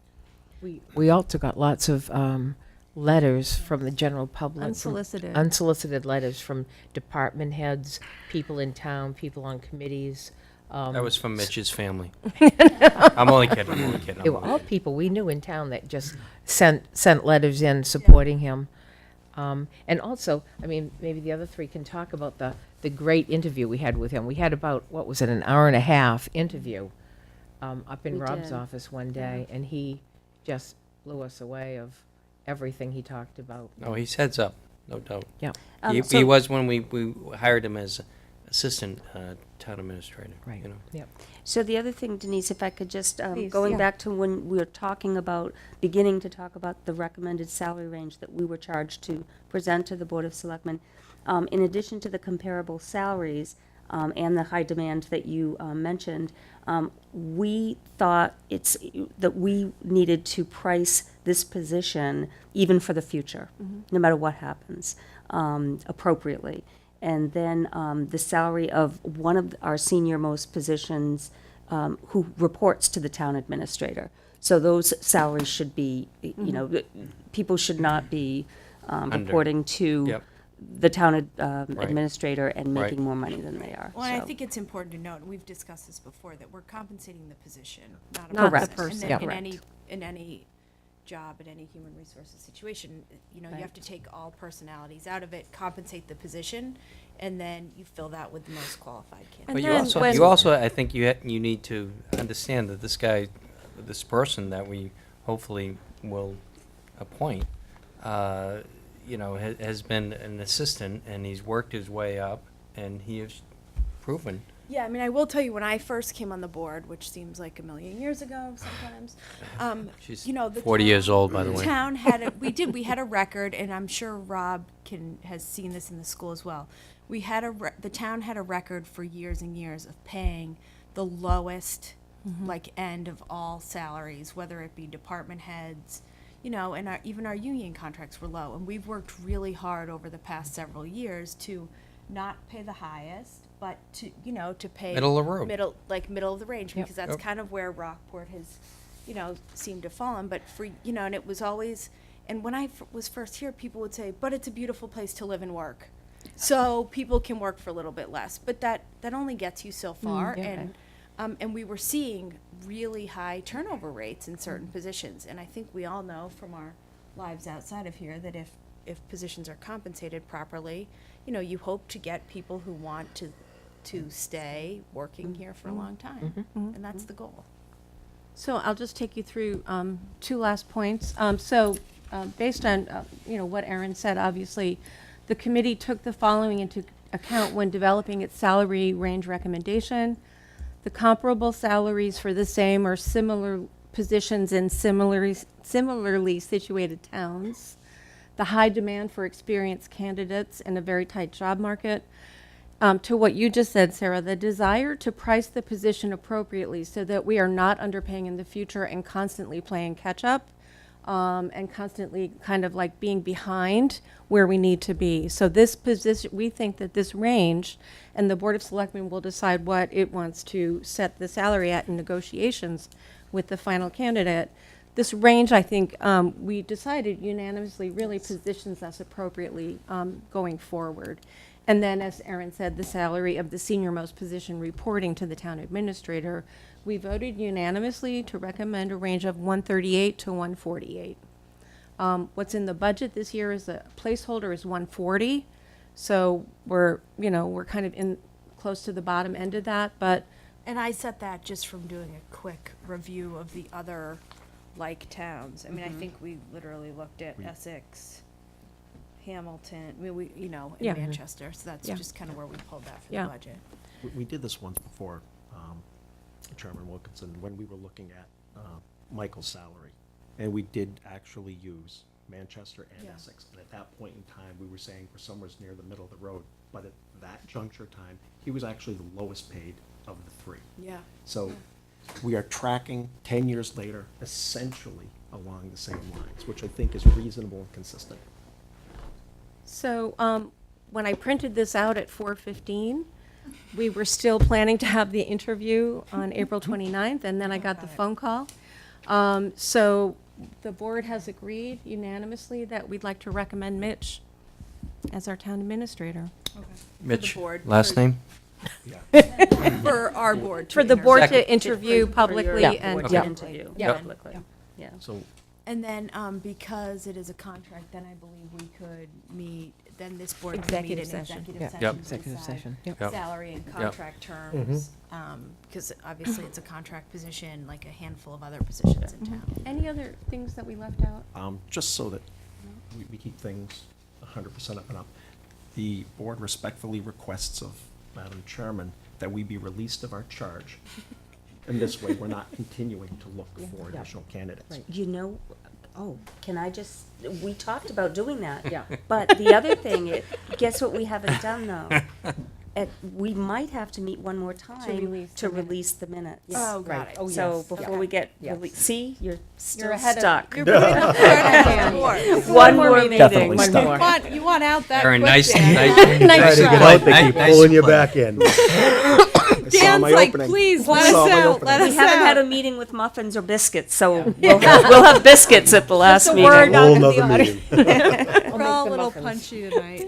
We also got lots of letters from the general public. from- Unsolicited. Unsolicited letters from department heads, people in town, people on committees. That was from Mitch's family. I'm only kidding. They were all people we knew in town that just sent letters in supporting him. And also, I mean, maybe the other three can talk about the great interview we had with him. We had about, what was it, an hour and a half interview up in We Rob's did. office one day, and he just blew us away of everything he talked about. No, he's heads up, no doubt. Yeah, He So- was when we hired him as assistant town administrator, right. you know. Yep. So the other thing, Denise, if I could just, Please, going yeah. back to when we were talking about, beginning to talk about the recommended salary range that we were charged to present to the Board of Selectmen, in addition to the comparable salaries and the high demand that you mentioned, we thought that we needed to price this position, even for the future, no matter what happens, appropriately. And then the salary of one of our senior-most positions who reports to the town administrator. So those salaries should be, you know, people should not be reporting to Yep. the town administrator and Right. making more money than they are. Well, and I So- think it's important to note, and we've discussed this before, that we're compensating the position, not a Not the person. person, And then correct. in any job, in any human resources situation, you know, you have to take all personalities out of it, compensate the position, and then you fill that with the most qualified And candidate. But then when- you also, I think you need to understand that this person that we hopefully will appoint, you know, has been an assistant, and he's worked his way up, and he has proven. Yeah, I mean, I will tell you, when I first came on the board, which seems like a million years ago sometimes, She's you know, the 40 years town- old, by the way. Town had we had a record, and I'm sure Rob has seen this in the school as well. We had the town had a record for years and years of paying the lowest, like, end of all salaries, whether it be department heads, you know, and even our union contracts were low. And we've worked really hard over the past several years to not pay the highest, but to, you know, to pay Middle of the road. middle of the range, Yep. because that's Yep. kind of where Rockport has, you know, seemed to fall in. But for, you know, and it was always, and when I was first here, people would say, but it's a beautiful place to live and work. So people can work for a little bit less, but that only gets you so far. yeah. And we were seeing really high turnover rates in certain positions. And I think we all know from our lives outside of here that if positions are compensated properly, you know, you hope to get people who want to stay working here for a long time. And that's the goal. So I'll just take you through two last points. Based on, you know, what Erin said, obviously, the committee took the following into account when developing its salary range recommendation. The comparable salaries for the same or similar positions in similarly situated towns. The high demand for experienced candidates in a very tight job market. To what you just said, Sarah, the desire to price the position appropriately so that we are not underpaying in the future and constantly playing catch up, and constantly kind of like being behind where we need to be. So this position, we think that this range, and the Board of Selectmen will decide what it wants to set the salary at in negotiations with the final candidate. This range, I think, we decided unanimously really positions us appropriately going forward. And then, as Erin said, the salary of the senior-most position reporting to the town administrator, we voted unanimously to recommend a range of 138 to 148. What's in the budget this year is a placeholder is 140. So we're kind of in close to the bottom end of that, but And I set that just from doing a quick review of the other like towns. I mean, I think we literally looked at Essex, Hamilton, I mean, in Yeah. Manchester. So that's Yeah. just kind of where we pulled that for Yeah. the budget. We did this once before, Chairman Wilkinson, when we were looking at Michael's salary. And we did actually use Manchester and Yeah. Essex. And at that point in time, we were saying we're somewhere near the middle of the road. But at that juncture time, he was actually the lowest paid of the three. Yeah. So we are tracking 10 years later, essentially along the same lines, which I think is reasonable and consistent. so when I printed this out at 4:15, we were still planning to have the interview on April 29th, and then I got the phone call. So the board has agreed unanimously that we'd like to recommend Mitch as our town administrator. Mitch, board, last for- name? For our board. For the board Second. to interview publicly Yeah, and, board yeah. to interview Yeah. publicly. Yeah. So And then, because it is a contract, then I believe we could meet, then this board could meet Executive in session. executive Yeah. session. Yep. to Executive decide session, yep. Yep. Salary and contract terms, because obviously it's a contract position, like a handful of other positions in town. Any other things that we left out? just so that we keep things 100% up and up. The board respectfully requests of Madam Chairman that we be released of our charge. And this way, we're not continuing to look for additional candidates. You know, can I just, we talked about doing that. Yeah. But the other thing is, guess what we haven't done though? We might have to meet one more time release to the minutes. release the minutes. Oh, got it. Oh, So yes. before Yeah. we get, Yes. see, you're still ahead of- stuck. You're putting the cart ahead of the horse. One more meeting. Definitely One stuck. more. You want out that Aaron, quick, nice, Dan. nice. Try to get out, they keep Nice pulling you play. back in. I saw Dan's my like, opening. please, I let saw us my out, opening. let We us haven't had a out. meeting with muffins or biscuits, so we'll have biscuits at the last a meeting. word. Whole Not in the nother meeting. We're all a the little muffins. punchy tonight.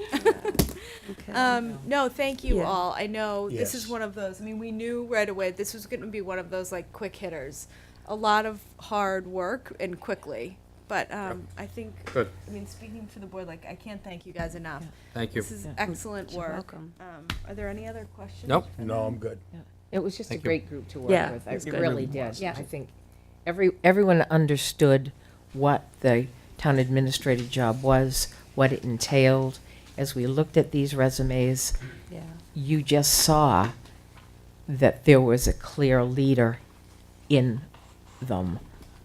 No, thank you Yeah. all. I know this is Yes. one of those. I mean, we knew right away this was going to be one of those like quick hitters. A lot of hard work and quickly. But I think, Good. I mean, speaking for the board, like I can't thank you guys enough. Thank you. This is excellent You're work. welcome. Are there any other questions? Nope. No, I'm good. It was just a Thank you. great group to work Yeah, with. it was It good. really did. Yeah. I think everyone understood what the town administrator job was, what it entailed. As we looked at these resumes, Yeah. you just saw that there was a clear leader in them,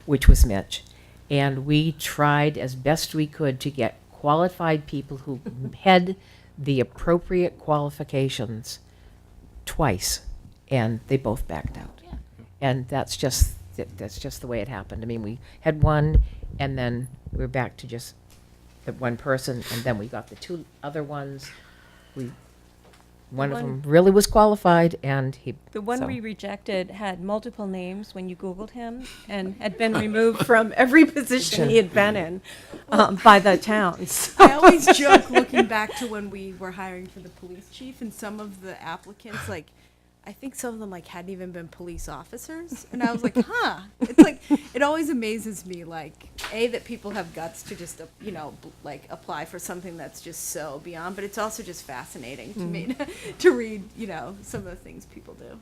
which was Mitch. And we tried as best we could to get qualified people who had the appropriate qualifications twice, and they both backed out. And that's just the way it happened. I mean, we had one, and then we're back to just the one person, and then we got the two other ones. One of them really was qualified, and he. The one so- we rejected had multiple names when you Googled him and had been removed from every position he had been in by the towns. I always joke looking back to when we were hiring for the police chief, and some of the applicants, like, I think some of them like hadn't even been police officers, and I was like, huh. It's like it always amazes me, like that people have guts to just like apply for something that's just so beyond, but it's also just fascinating to me to read some of the things people do.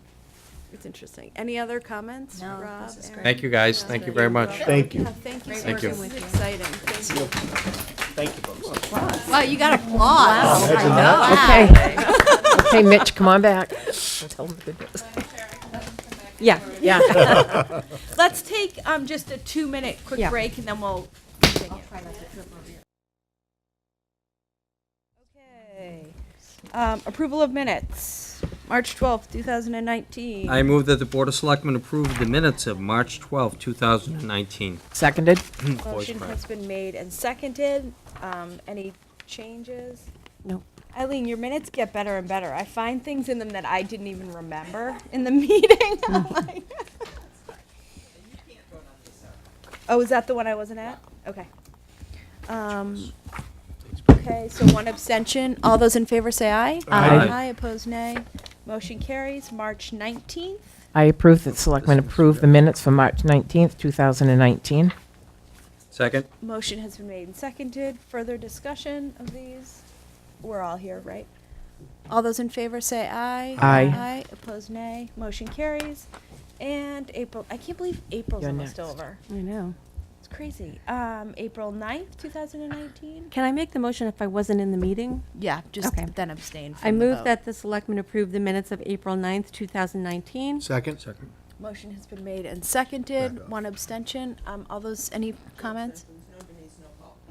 It's interesting. Any other comments, No, Rob? this is Aaron? great. Thank you, guys. Thank you very much. Thank you. Yeah, thank you. Thank so you. much. This is exciting. Thank you. Thank you, folks. Wow, you got applause. Imagine Wow. that. Okay, Mitch, come on back. I'll tell them the good news. Yeah. Yeah. Let's take just a 2-minute quick Yeah. break, and then we'll continue. Okay. Approval of minutes, March 12th, 2019. I move that the Board of Selectmen approve the minutes of March 12, 2019. Seconded? Motion has been made and seconded. Any changes? No. Eileen, your minutes get better and better. I find things in them that I didn't even remember in the meeting. I'm like- Oh, is that the one I wasn't at? Okay. Okay, so one abstention. All those in favor say aye. Aye. Aye, opposed nay. Motion carries. March 19th. I approve that selectmen approve the minutes for March 19th, 2019. Second? Motion has been made and seconded. Further discussion of these? We're all here, right? All those in favor say aye. Aye. Aye, opposed nay. Motion carries. And April, I can't believe April's You're almost next. over. I know. It's crazy. April 9th, 2019? Can I make the motion if I wasn't in the meeting? Yeah, just Okay. then abstain from I the move vote. that the selectmen approve the minutes of April 9th, 2019. Second? Second. Motion has been made and seconded. Back up. One abstention. All those, any comments?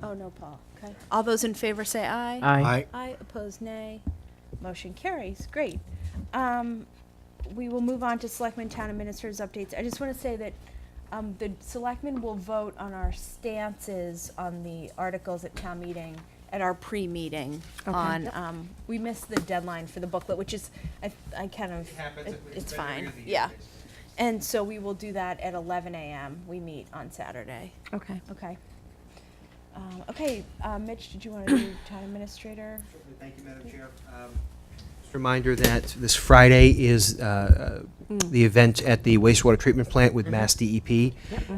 Oh, no, Paul. Okay. All those in favor say aye. Aye. Aye, opposed nay. Motion carries. Great. We will move on to Selectmen Town Administrators updates. I just want to say that the Selectmen will vote on our stances on the articles at town meeting at our pre-meeting on, we missed the deadline for the booklet, which is, I kind of, it's fine. Yeah. And so we will do that at 11 a.m. We meet on Saturday. Okay. Okay. Okay, Mitch, did you want to do town administrator? Thank you, Madam Chair. Just a reminder that this Friday is the event at the wastewater treatment plant with Mass DEP.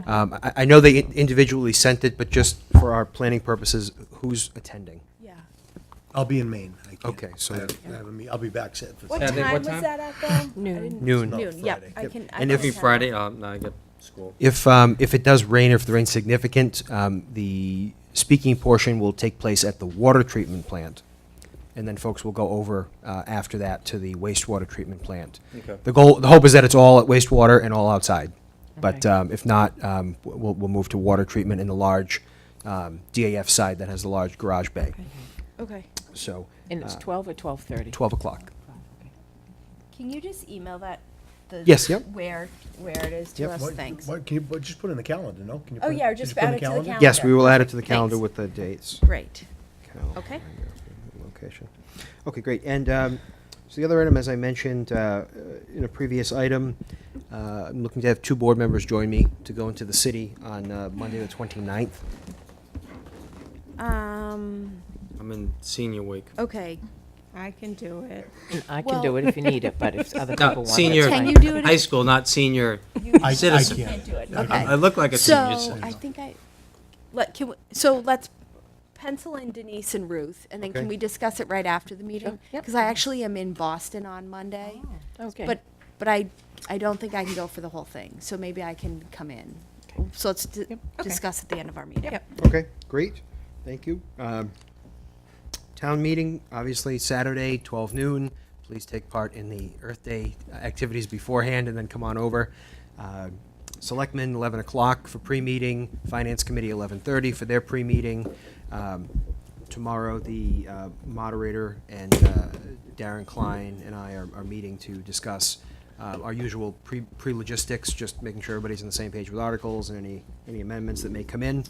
I know they individually sent it, but just for our planning purposes, who's attending? Yeah. I'll be in Maine. I can't. Okay, so- I'll be back set for. What Saturday, time what was time? that at though? Noon. I didn't- Noon. Noon, yep, Friday. I Yep. can. I And can if Every attend Friday, that. no, I get school. If it does rain, or if the rain's significant, the speaking portion will take place at the water treatment plant. And then folks will go over after that to the wastewater treatment plant. Okay. The hope is that it's all at wastewater and all outside. But Okay. if not, we'll move to water treatment in the large DAF side that has the large garage bay. Okay. So And it's 12 or 12:30? 12 o'clock. Can you just email that? Yes, yep. Where it is to Yep. us? What- Thanks. What, can you, just put it in the calendar, no? Can you Oh, put it- yeah, can you just put it in add it to the calendar. Yes, we will add it to the calendar Thanks. with the dates. Great. Okay. Location. Okay, great. And so the other item, as I mentioned in a previous item, I'm looking to have 2 board members join me to go into the city on Monday the 29th. I'm in senior week. Okay. I can do it. I can do it if you need it, but if other people No, want it. senior, that's Can fine. you do it? high school, not senior I citizen. can't. Do it. I- Okay. I look like a senior So citizen. I think let's pencil in Denise and Ruth, and then Okay. can we discuss it right after the meeting? Sure, yep. Because I actually am in Boston on Monday, Okay. but I don't think I can go for the whole thing. So maybe I can come in. So let's discuss at the end of our meeting. Okay, great. Thank you. Town meeting, obviously Saturday, 12 noon. Please take part in the Earth Day activities beforehand and then come on over. Selectmen, 11 o'clock for pre-meeting. Finance Committee, 11:30 for their pre-meeting. Tomorrow, the moderator and Darren Klein and I are meeting to discuss our usual pre-logistics, just making sure everybody's on the same page with articles and any amendments that may come in.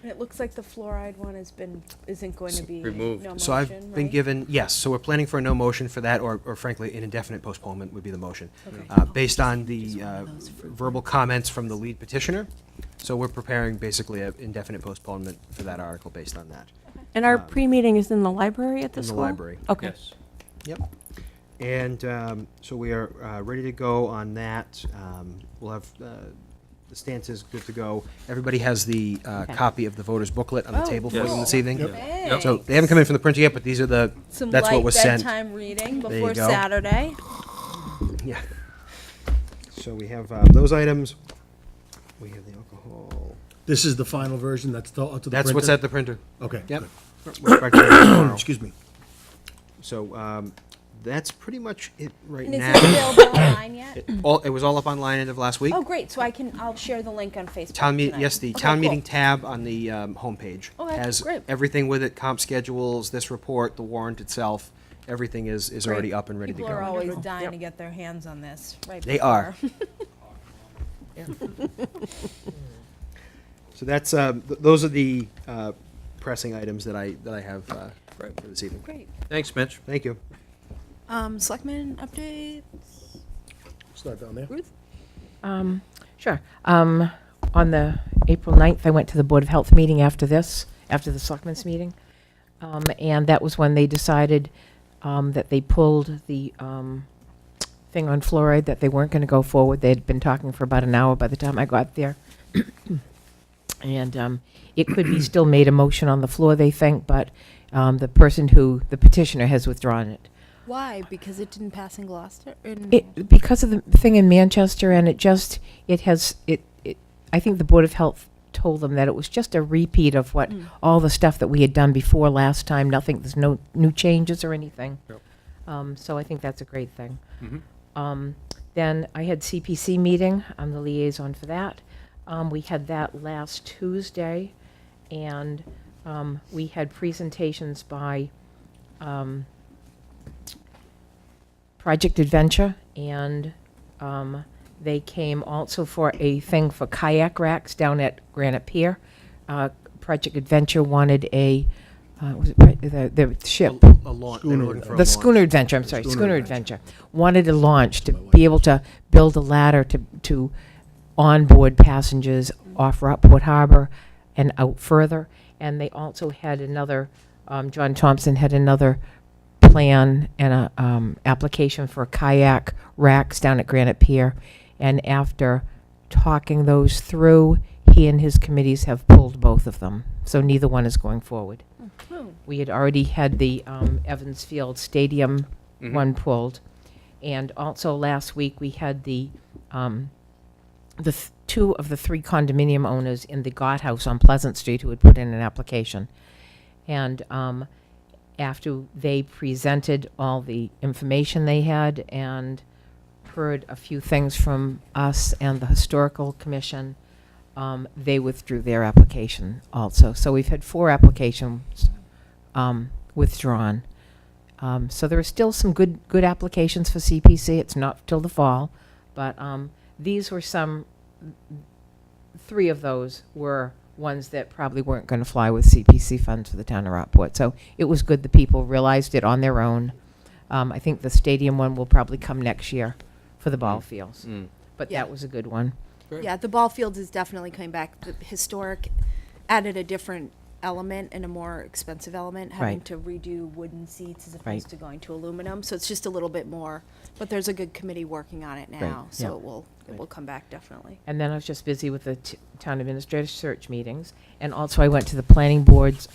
And it looks like the fluoride one isn't going to be Removed. no motion, So I've been right? given, yes, so we're planning for a no motion for that, or frankly, an indefinite postponement would be the motion. Based on the verbal comments from the lead petitioner, so we're preparing basically an indefinite postponement for that article based on that. And our pre-meeting is in the library at the In the school? library. Okay. Yes. Yep. And so we are ready to go on that. We'll have the stances good to go. Everybody has the copy of the voters booklet on the Oh, table for them cool. this evening. Yep. So they haven't come in from the printer yet, but these are that's Some what light was sent. bedtime reading you before go. Saturday. Yeah. So we have those items. We have the alcohol. This is the final version, that's the, up to the That's what's printer? at the printer. Okay. Yep. good. We're expecting it tomorrow. Excuse me. So that's pretty much it right And is now. it available online yet? It was all up online end of last week. Oh, great, so I'll share the link on Facebook Town meeting, tonight. yes, the Okay, town cool. meeting tab on the homepage Okay, has great. everything with it, comp schedules, this report, the warrant itself, everything is already up and ready to People are go. always dying to get their hands on this, right? They are. So that's, those are the pressing items that I have for this evening. Great. Thanks, Mitch. Thank you. Selectmen updates? Start down there. Ruth? Sure. On the April 9th, I went to the Board of Health meeting after the Selectmen's meeting. And that was when they decided that they pulled the thing on fluoride, that they weren't going to go forward. They had been talking for about an hour by the time I got there. And it could be still made a motion on the floor, they think, but the petitioner has withdrawn it. Why? Because it didn't pass in Gloucester? Because of the thing in Manchester, and I think the Board of Health told them that it was just a repeat of what all the stuff that we had done before last time. There's no new changes or anything. Yep. So I think that's a great thing. Mhm. Then I had CPC meeting. I'm the liaison for that. We had that last Tuesday, and we had presentations by Project Adventure, and they came also for a thing for kayak racks down at Granite Pier. Project Adventure wanted was it the ship? A launch. They were Schooner looking for a The launch. Schooner Adventure, I'm sorry, Schooner Schooner Adventure. Adventure. Wanted a launch to be able to build a ladder to onboard passengers off Rockport Harbor and out further. And they also had another, John Thompson had another plan and a application for kayak racks down at Granite Pier. And after talking those through, he and his committees have pulled both of them. So neither one is going forward. We had already had the Evans Field Stadium Mhm. one pulled. And also last week, we had the two of the three condominium owners in the Gott House on Pleasant Street who had put in an application. And after they presented all the information they had and heard a few things from us and the Historical Commission, they withdrew their application also. So we've had 4 applications withdrawn. So there are still some good applications for CPC. It's not till the fall, but these were 3 of those were ones that probably weren't going to fly with CPC funds for the town of Rockport. So it was good the people realized it on their own. I think the stadium one will probably come next year for the ball fields. But Yeah. that was a good one. Yeah, the ball fields is definitely coming back. The historic added a different element and a more expensive element, having Right. to redo wooden seats as opposed Right. to going to aluminum. So it's just a little bit more, but there's a good committee working on it now, Right, so yeah. it will come back definitely. And then I was just busy with the town administrative search meetings. And also I went to the planning board's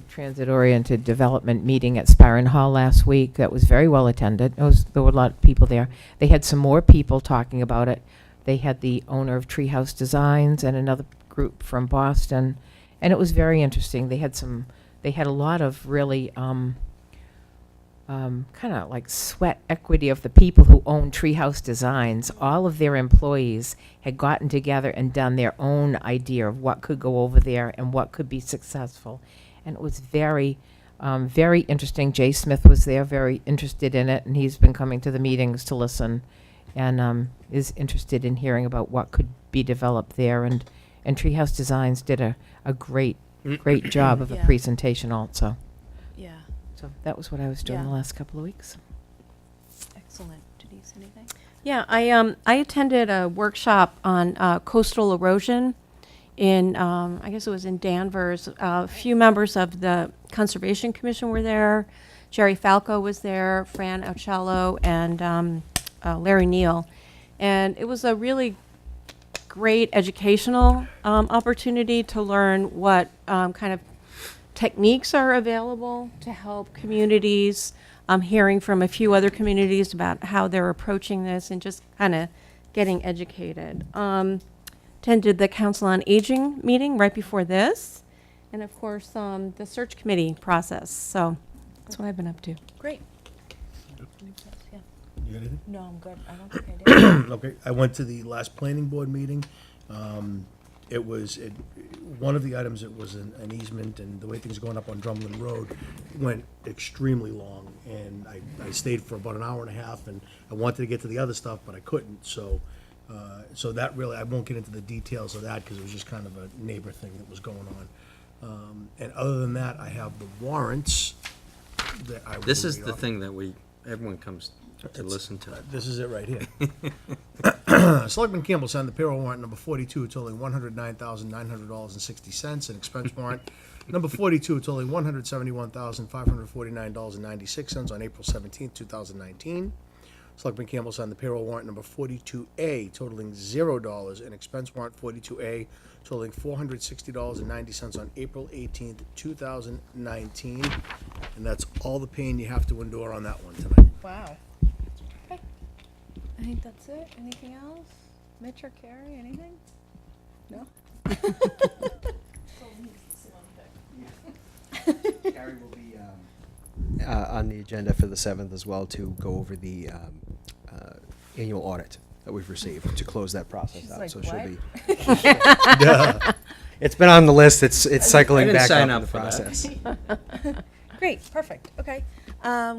transit-oriented development meeting at Sparran Hall last week. That was very well attended. There were a lot of people there. They had some more people talking about it. They had the owner of Treehouse Designs and another group from Boston. And it was very interesting. They had a lot of really kind of like sweat equity of the people who own Treehouse Designs. All of their employees had gotten together and done their own idea of what could go over there and what could be successful. And it was very, very interesting. Jay Smith was there, very interested in it, and he's been coming to the meetings to listen and is interested in hearing about what could be developed there. And Treehouse Designs did a great job of a Yeah. presentation also. Yeah, So that was what I was doing Yeah. the last couple of weeks. excellent. Did you say anything? Yeah, I attended a workshop on coastal erosion in, I guess it was in Danvers. A few members of the Conservation Commission were there. Jerry Falco was there, Fran Ocello, and Larry Neal. And it was a really great educational opportunity to learn what kind of techniques are available to help communities. I'm hearing from a few other communities about how they're approaching this and just kind of getting educated. Attended the Council on Aging meeting right before this, and of course, the search committee process. So that's what I've been up to. Great. You got anything? No, I'm good. I don't think I did. Okay, I went to the last planning board meeting. One of the items, it was an easement, and the way things are going up on Drumlin Road went extremely long, and I stayed for about an hour and a half, and I wanted to get to the other stuff, but I couldn't, so that really, I won't get into the details of that, because it was just kind of a neighbor thing that was going on. And other than that, I have the warrants that I will This is read the off. thing that everyone comes to listen to. This is it right here. Selectman Campbell signed the payroll warrant number 42 totaling $109,900.60 and expense warrant number 42 totaling $171,549.96 on April 17th, 2019. Selectman Campbell signed the payroll warrant number 42A totaling $0 and expense warrant 42A totaling $460.90 on April 18th, 2019. And that's all the pain you have to endure on that one tonight. Wow. Okay. I think that's it. Anything else? Mitch or Carrie, anything? No? Gary will be on the agenda for the 7th as well to go over the annual audit that we've received to close that process She's out. like, So "What?" she'll be. It's been on the list. It's cycling didn't back sign up up the for that. process. Great, perfect, okay.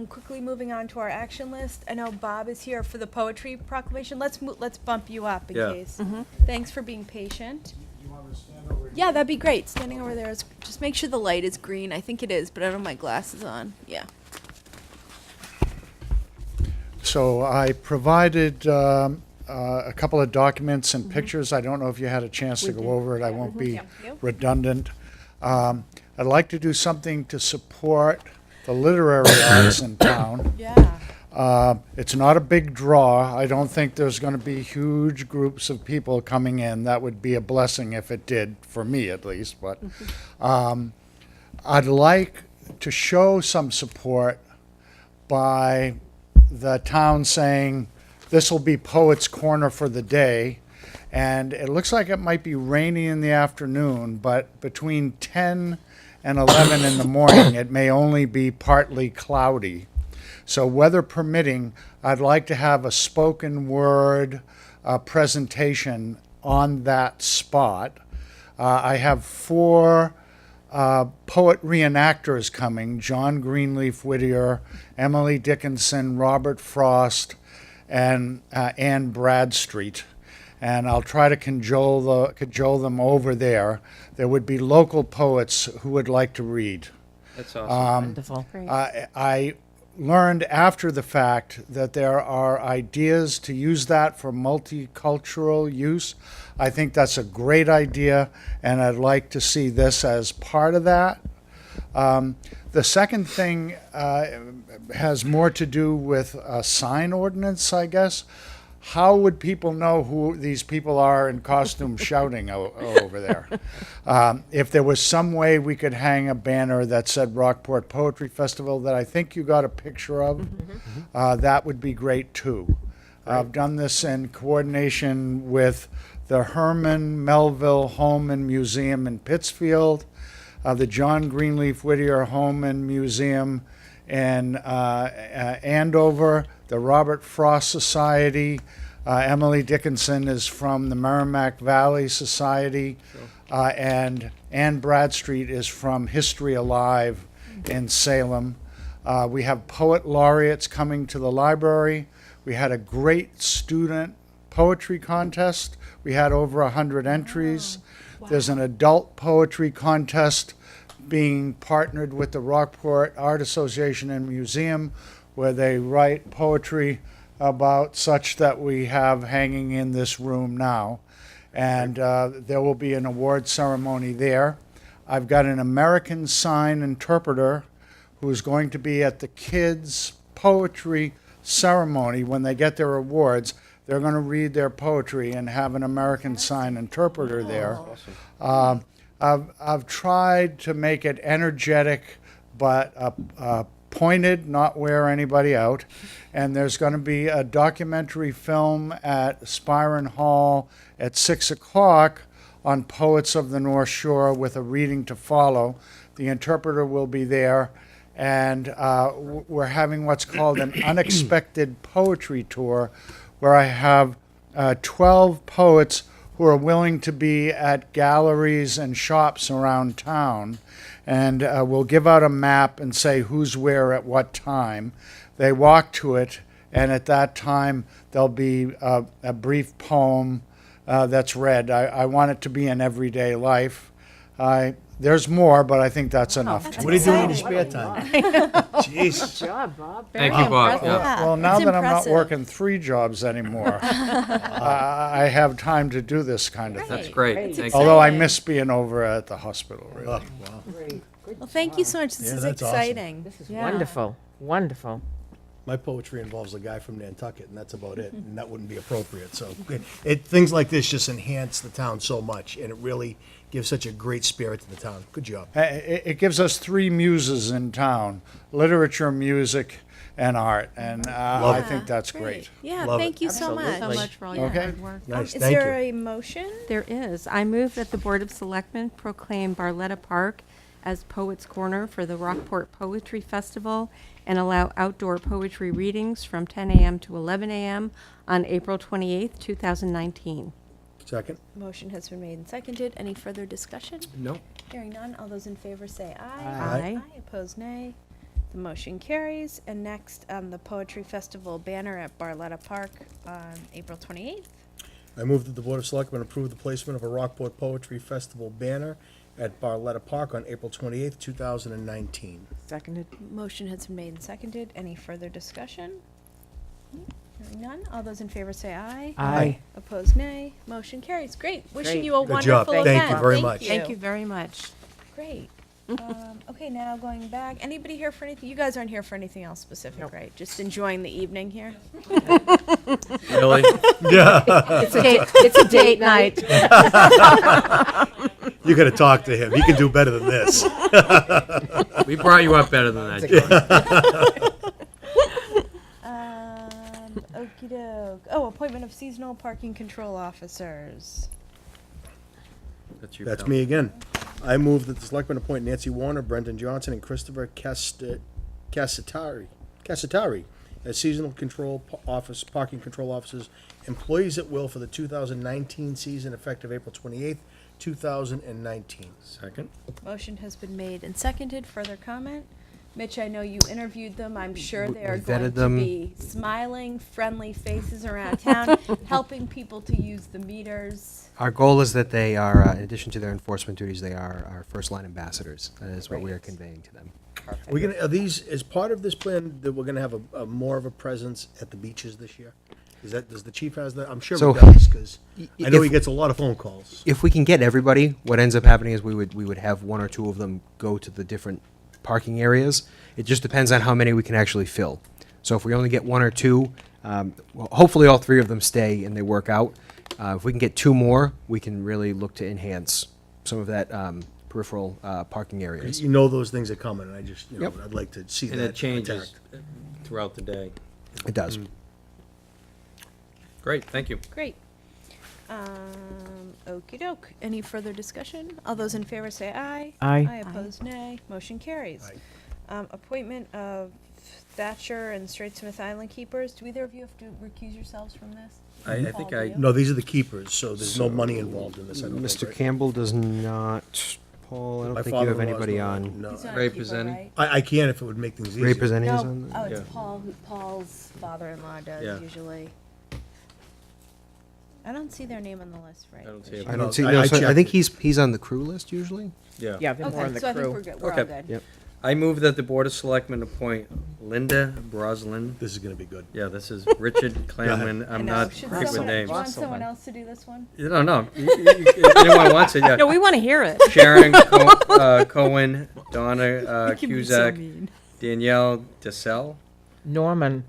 Quickly moving on to our action list. I know Bob is here for the poetry proclamation. Let's bump you up in Yeah. case. Thanks for being patient. Yeah, that'd be great. Standing over there is, just make sure the light is green. I think it is, but I don't have my glasses on. Yeah. So I provided a couple of documents and pictures. I don't know if you had a chance to go over it. I won't be redundant. I'd like to do something to support the literary arts in town. Yeah. It's not a big draw. I don't think there's going to be huge groups of people coming in. That would be a blessing if it did, for me at least. But I'd like to show some support by the town saying, this will be Poets' Corner for the day. And it looks like it might be rainy in the afternoon, but between 10 and 11 in the morning, it may only be partly cloudy. So weather permitting, I'd like to have a spoken word presentation on that spot. I have 4 poet reenactors coming: John Greenleaf Whittier, Emily Dickinson, Robert Frost, and Anne Bradstreet. And I'll try to cajole them over there. There would be local poets who would like to read. That's awesome. Wonderful. I learned after the fact that there are ideas to use that for multicultural use. I think that's a great idea, and I'd like to see this as part of that. The second thing has more to do with a sign ordinance, I guess. How would people know who these people are in costume shouting over there? If there was some way we could hang a banner that said Rockport Poetry Festival that I think you got a picture of, that would be great too. I've done this in coordination with the Herman Melville Home and Museum in Pittsfield, the John Greenleaf Whittier Home and Museum in Andover, the Robert Frost Society. Emily Dickinson is from the Merrimack Valley Society, and Anne Bradstreet is from History Alive in Salem. We have poet laureates coming to the library. We had a great student poetry contest. We had over 100 entries. Wow. There's an adult poetry contest being partnered with the Rockport Art Association and Museum, where they write poetry about such that we have hanging in this room now. And there will be an award ceremony there. I've got an American Sign interpreter who's going to be at the kids' poetry ceremony when they get their awards. They're going to read their poetry and have an American Sign interpreter there. I've tried to make it energetic, but pointed, not wear anybody out. And there's going to be a documentary film at Spiryn Hall at 6 o'clock on poets of the North Shore with a reading to follow. The interpreter will be there. And we're having what's called an unexpected poetry tour, where I have 12 poets who are willing to be at galleries and shops around town. And we'll give out a map and say who's where at what time. They walk to it, and at that time there'll be a brief poem that's read. I want it to be in everyday life. There's more, but I think that's enough. What are you doing in your spare time? Jeez. Good job, Bob. Thank you, Bob. Yeah. Well, now It's that I'm not impressive. working 3 jobs anymore, I have time to do this kind of thing. That's great. Great. Thank you. Although I miss being over at the hospital, really. Oh, wow. Well, thank you so much. This Yeah, is that's awesome. exciting. This is Yeah. wonderful, wonderful. My poetry involves a guy from Nantucket, and that's about it, and that wouldn't be appropriate. So things like this just enhance the town so much, and it really gives such a great spirit to the town. Good job. It gives us 3 muses in town: literature, music, and art, and I think that's great. Yeah, Love thank it. you so much. Absolutely. So much for all your Okay. hard work. Nice, Is thank there you. a motion? There is. I move that the Board of Selectmen proclaim Barletta Park as Poets Corner for the Rockport Poetry Festival and allow outdoor poetry readings from 10 a.m. to 11 a.m. on April 28th, 2019. Second? Motion has been made and seconded. Any further discussion? No. Hearing none, all those in favor say aye. Aye. Opposed, nay. The motion carries. And next, the Poetry Festival banner at Barletta Park on April 28th. I move that the Board of Selectmen approve the placement of a Rockport Poetry Festival banner at Barletta Park on April 28th, 2019. Seconded. Motion has been made and seconded. Any further discussion? Hearing none, all those in favor say aye. Aye. Opposed, nay. Motion carries. Great. Wishing Great. you a Good wonderful job. event. Thank you very much. Thank you very much. Great. Okay, now going back. Anybody here for anything? You guys aren't here for anything else specific, right? Just enjoying the evening here? Really? It's a date night. You gotta talk to him. He can do better than this. We brought you up better than that, John. Okey doke. Oh, appointment of seasonal parking control officers. That's your That's bill. me again. I move that the selectmen appoint Nancy Warner, Brendan Johnson, and Christopher Cassatari as seasonal parking control officers, employees at will for the 2019 season effective April 28th, 2019. Second? Motion has been made and seconded. Further comment? Mitch, I know you interviewed them. I'm sure they are We vetted going to them. be smiling, friendly faces around town, helping people to use the meters. Our goal is that they are, in addition to their enforcement duties, they are our first-line ambassadors. That is what we are Great. conveying to them. Are these, as part of this plan, that we're gonna have a more of a presence at the beaches this year? Does the chief has that? I'm sure So, he does, because I know if- he gets a lot of phone calls. If we can get everybody, what ends up happening is we would have one or two of them go to the different parking areas. It just depends on how many we can actually fill. So if we only get one or two, well, hopefully all three of them stay and they work out. If we can get two more, we can really look to enhance some of that peripheral parking areas. You know those things are coming, and I just, Yep. I'd like to see And that it changes attacked. throughout the day. It does. Great, thank you. Great. Okey doke. Any further discussion? All those in favor say aye. Aye. Aye, opposed nay. Motion carries. Appointment of Thatcher and Strait Smith Island keepers. Do either of you have to recuse yourselves from this? I Paul, think do I, you? No, these are the keepers, so there's no money involved in this, I don't think, Mr. right? Campbell does not. Paul, I My don't think you have father-in-law's anybody no- on. No, He's not a Ray keeper, Pizzani? right? I can if it would make things easier. Ray Pizzani is No, on. oh, it's Yeah. Paul. Paul's father-in-law does Yeah. usually. I don't see their name on the list, right? I don't see it. I No, don't see. I no, so I checked think it. he's on the crew list usually. Yeah. Yeah, they're more on Okay, the so I think we're crew. good. We're all Okay. good. Yep. I move that the Board of Selectmen appoint Linda Broslin. This is gonna be good. Yeah, this is Richard Clanman. I I'm know. not Should quick with someone, names. do you want someone Rosselman. else to do this one? No. If anyone wants it, yeah. No, we want to hear it. Sharon Cohen, Donna Cusack, Danielle DeSalle, Norman.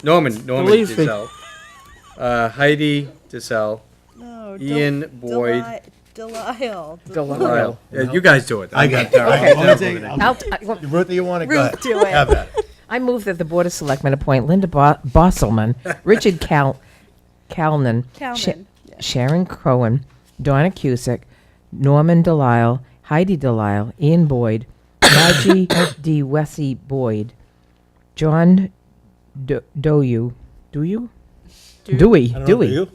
Norman Believe me. DeSalle, Heidi DeSalle, No. Ian Boyd. Delisle. Delisle. Yeah, you guys do it. I got it. Okay. I'll take it. Well, The route that you want to go Ruth, ahead. do it. Have at it. I move that the Board of Selectmen appoint Linda Bosselman, Richard Calnan, Calman. Sharon Cohen, Donna Cusick, Norman Delisle, Heidi Delisle, Ian Boyd, Margie D. Wessie Boyd, John Dewey, I don't know, do Dewey, you?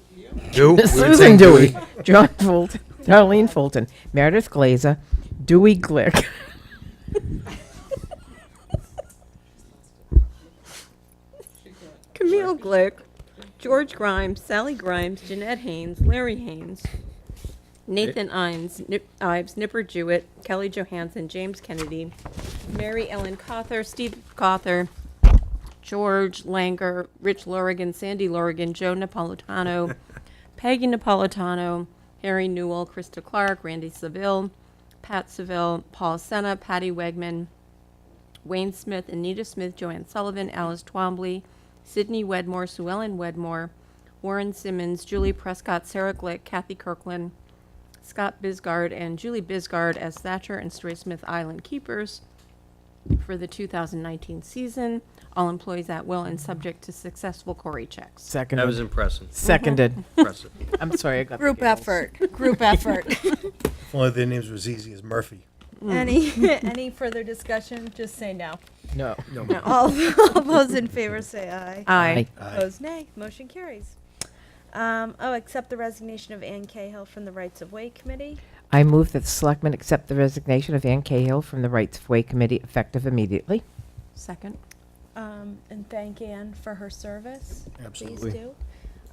Do Susan Dewey, John Fulton, Darlene Fulton, Meredith Glazer, Dewey Glick. Camille Glick, George Grimes, Sally Grimes, Jeanette Haynes, Larry Haynes, Nathan Ives, Nipper Jewett, Kelly Johansson, James Kennedy, Mary Ellen Cawthor, Steve Cawthor, George Langer, Rich Lorigan, Sandy Lorigan, Joe Napolitano, Peggy Napolitano, Harry Newell, Krista Clark, Randy Seville, Pat Seville, Paul Senna, Patty Wegman, Wayne Smith, Anita Smith, Joanne Sullivan, Alice Twombly, Sydney Wedmore, Sue Ellen Wedmore, Warren Simmons, Julie Prescott, Sarah Glick, Kathy Kirkland, Scott Bisgard, and Julie Bisgard as Thatcher and Stray Smith Island keepers for the 2019 season. All employees at will and subject to successful Cory checks. That was Seconded. impressive. Seconded. Impressive. I'm sorry, I got the Group giggles. effort. Group effort. If only their names were as easy as Murphy. Any further discussion? Just say no. No. All those in favor say aye. Aye. Opposed, nay. Motion carries. Accept the resignation of Ann Cahill from the Rights of Way Committee. I move that the Selectmen accept the resignation of Ann Cahill from the Rights of Way Committee effective immediately. Second. And thank Ann for her service. Absolutely. Please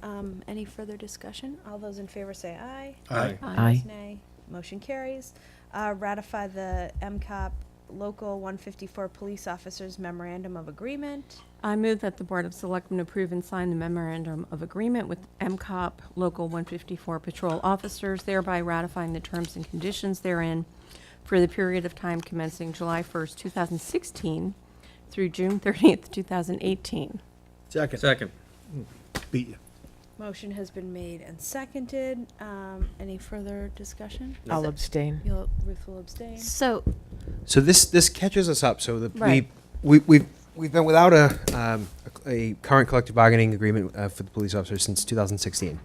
do. Any further discussion? All those in favor say aye. Aye. Aye. Opposed, nay. Motion carries. Ratify the MCOP Local 154 Police Officers Memorandum of Agreement. I move that the Board of Selectmen approve and sign the memorandum of agreement with MCOP Local 154 patrol officers, thereby ratifying the terms and conditions therein for the period of time commencing July 1st, 2016 through June 30th, 2018. Second. Beat you. Motion has been made and seconded. Any further discussion? I'll abstain. Ruth will abstain. So, So this catches us up. So that Right. we've been without a a current collective bargaining agreement for the police officers since 2016.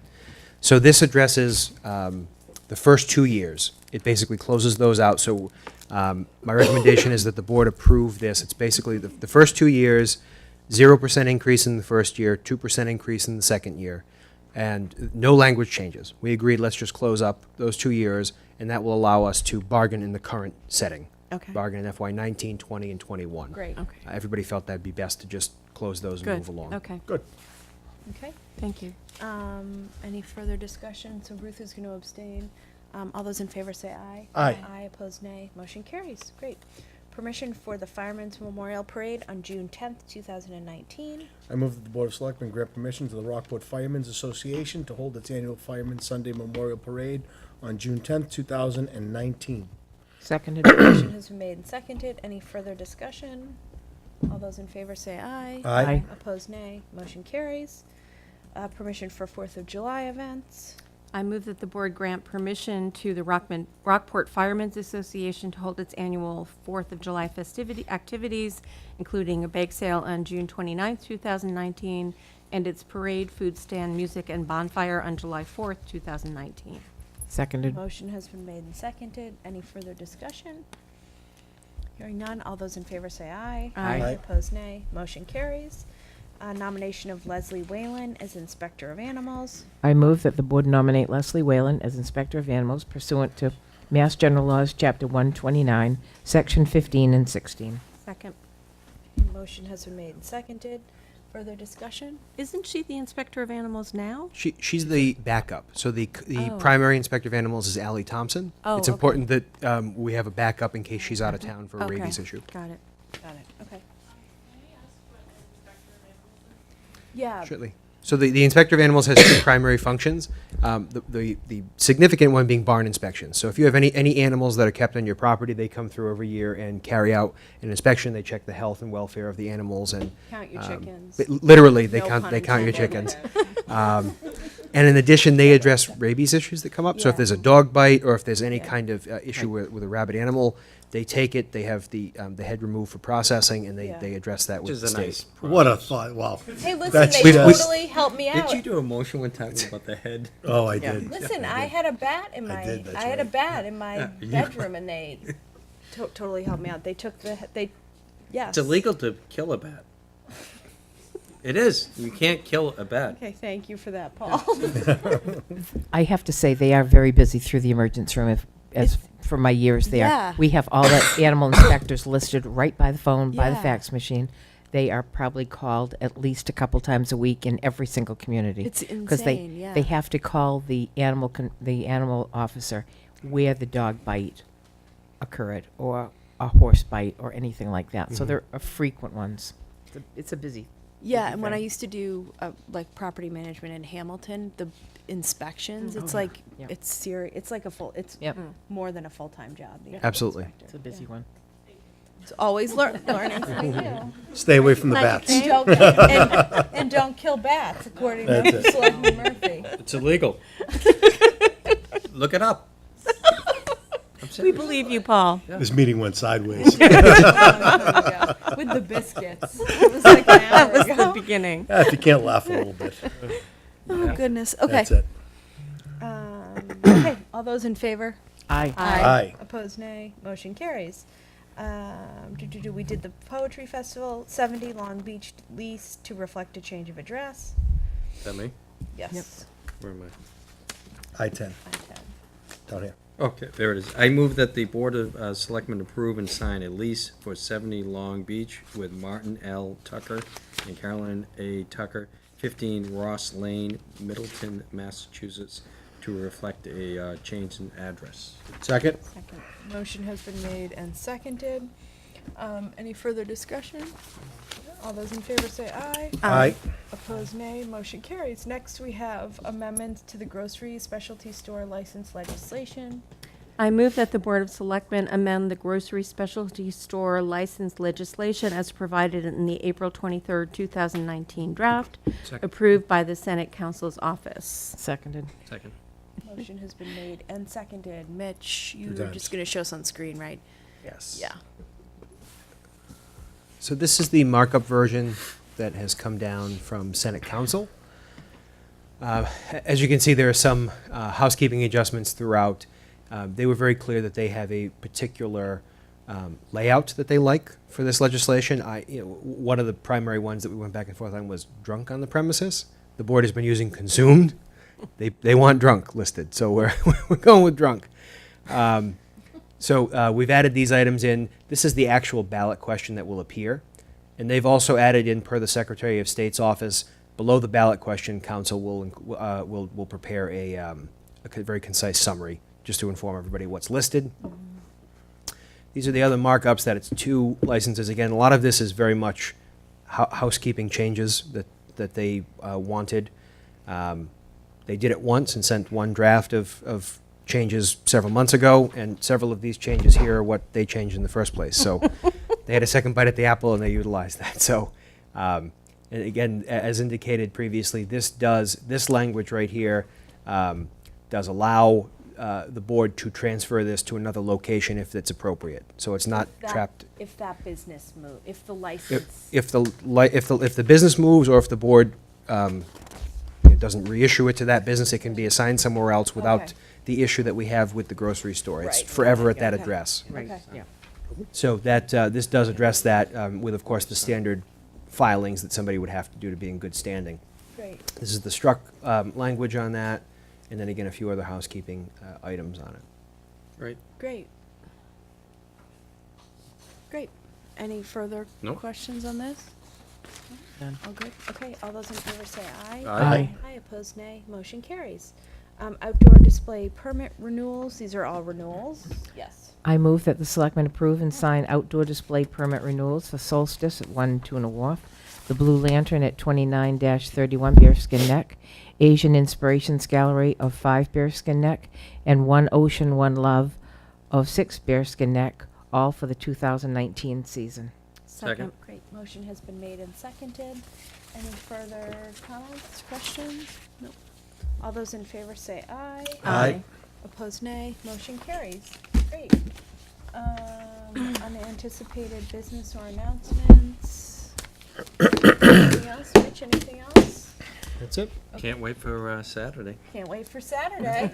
So this addresses the first 2 years. It basically closes those out. So my recommendation is that the board approve this. It's basically the first 2 years, 0% increase in the first year, 2% increase in the second year, and no language changes. We agreed, let's just close up those 2 years, and that will allow us to bargain in the current setting. Okay. Bargain in FY 19, 20, and 21. Great. Okay. Everybody felt that'd be best to just close those and Good. move along. Okay, Good. Okay. thank you. Any further discussion? So Ruth is going to abstain. All those in favor say aye. Aye. Aye, opposed nay. Motion carries. Great. Permission for the Firemen's Memorial Parade on June 10th, 2019. I move that the Board of Selectmen grant permission to the Rockport Firemen's Association to hold its annual Fireman's Sunday Memorial Parade on June 10th, 2019. Seconded. Motion has been made and seconded. Any further discussion? All those in favor say aye. Aye. Opposed nay. Motion carries. Permission for 4th of July events. I move that the board grant permission to the Rockport Firemen's Association to hold its annual 4th of July activities, including a bake sale on June 29th, 2019, and its parade, food stand, music, and bonfire on July 4th, 2019. Seconded. Motion has been made and seconded. Any further discussion? Hearing none, all those in favor say aye. Aye. Aye. Opposed, nay. Motion carries. Nomination of Leslie Whalen as Inspector of Animals. I move that the board nominate Leslie Whalen as Inspector of Animals pursuant to Mass General Laws, Chapter 129, Section 15 and 16. Second. Motion has been made and seconded. Further discussion? Isn't she the Inspector of Animals now? She's the backup. So the Oh. primary inspector of animals is Ally Thompson. Oh, It's okay. important that we have a backup in case she's out of town for a Okay. rabies issue. Got it. Got it. Okay. Yeah. Surely. So the inspector of animals has two primary functions. The significant one being barn inspections. So if you have any animals that are kept on your property, they come through every year and carry out an inspection. They check the health and welfare of the animals and Count your chickens. Literally, they No count pun they count your intended. chickens. And in addition, they address rabies issues that come up. So if Yeah. there's a dog bite or if there's any Yeah. kind of issue with a rabid animal, they take it. They have the head removed for processing, and Yeah. they address that Which with is the a state. nice. What a thought, wow. Hey, listen, That's- they We've- totally helped me out. Did you do a motion one time about the head? Oh, I did. Listen, I had a bat in my did, that's I had a right. bat in my Yeah, you- bedroom, and they totally helped me out. They took yes. It's illegal to kill a bat. It is. You can't kill a bat. Okay, thank you for that, Paul. I have to say, they are very busy through the emergency room, as for my years there. Yeah. We have all the animal inspectors listed right by the phone, by the Yeah. fax machine. They are probably called at least a couple times a week in every single community. It's Because they insane, yeah. have to call the animal officer where the dog bite occurred, or a horse bite, or anything like that. So there are frequent ones. It's a busy. Yeah, and when I thing. used to do like property management in Hamilton, the inspections, it's Oh, yeah. like Yep. it's serious. It's like it's Yep. more than a full-time job. the Absolutely. inspector. It's a busy Yeah. one. It's always learning something new. Stay away from the Like, bats. And don't, and don't kill bats, according That's to it. Selectman Murphy. It's illegal. Look it up. I'm We serious. believe you, Paul. This meeting went sideways. With the biscuits. It was like an hour That was the ago. beginning. If you can't laugh a little bit, Oh, goodness. Okay. that's it. Okay, all those in favor? Aye. Aye. Opposed, nay. Motion carries. We did the Poetry Festival, 70 Long Beach lease to reflect a change of address. Is that me? Yes. Where am I-10, I down here. I? Okay, there it is. I move that the Board of Selectmen approve and sign a lease for 70 Long Beach with Martin L. Tucker and Carolyn A. Tucker, 15 Ross Lane, Middleton, Massachusetts, to reflect a change in address. Second? Second. Motion has been made and seconded. Any further discussion? All those in favor say aye. Aye. Opposed, nay. Motion carries. Next, we have amendments to the grocery specialty store license legislation. I move that the Board of Selectmen amend the grocery specialty store license legislation as provided in the April 23rd, 2019 draft, Second. approved by the Senate Council's office. Seconded. Second. Motion has been made and seconded. Mitch, you Two were times. just going to show us on screen, right? Yes. Yeah. So this is the markup version. that has come down from Senate Council. As you can see, there are some housekeeping adjustments throughout. They were very clear that they have a particular layout that they like for this legislation. One of the primary ones that we went back and forth on was drunk on the premises. The board has been using consumed. They want drunk listed, so we're going with drunk. So we've added these items in. This is the actual ballot question that will appear. And they've also added in, per the Secretary of State's office, below the ballot question, council will prepare a very concise summary just to inform everybody what's listed. These are the other markups, that it's 2 licenses. Again, a lot of this is very much housekeeping changes that they wanted. They did it once and sent 1 draft of changes several months ago, and several of these changes here are what they changed in the first place. So they had a second bite at the apple, and they utilized that. So, and again, as indicated previously, this language right here does allow the board to transfer this to another location if it's appropriate. So it's not trapped. If that business move, if the license. If the business moves, or if the board doesn't reissue it to that business, it can be assigned somewhere else without Okay. the issue that we have with the grocery store. It's Right. forever at that Okay. address. Right, Okay. yeah. So that, this does address that, with, of course, the standard filings that somebody would have to do to be in good standing. Great. This is the struck language on that, and then again, a few other housekeeping items on it. Right. Great. Great. Any further Nope. questions on this? None. All good? Okay, all those in favor say aye. Aye. Aye, opposed nay, motion carries. Outdoor display permit renewals, these are all renewals? Yes. I move that the selectmen approve and sign outdoor display permit renewals for Solstice at 1 Tuna Wharf, the Blue Lantern at 29-31 Bearskin Neck, Asian Inspirations Gallery of 5 Bearskin Neck, and One Ocean, One Love of 6 Bearskin Neck, all for the 2019 season. Second. Great, motion has been made and seconded. Any further comments, questions? No. All those in favor say aye. Aye. Opposed nay, motion carries. Great. Unanticipated business or announcements? Anything else, Rich, anything else? That's it. Can't wait for Saturday. Can't wait for Saturday.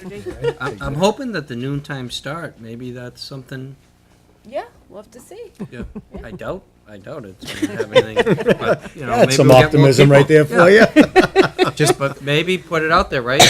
I'm hoping that the noontime start, maybe that's something, Yeah, we'll have to see. yeah, I doubt it's gonna have anything, but, you know, maybe Some we'll get more optimism right people. there for you. But maybe put it out there, right?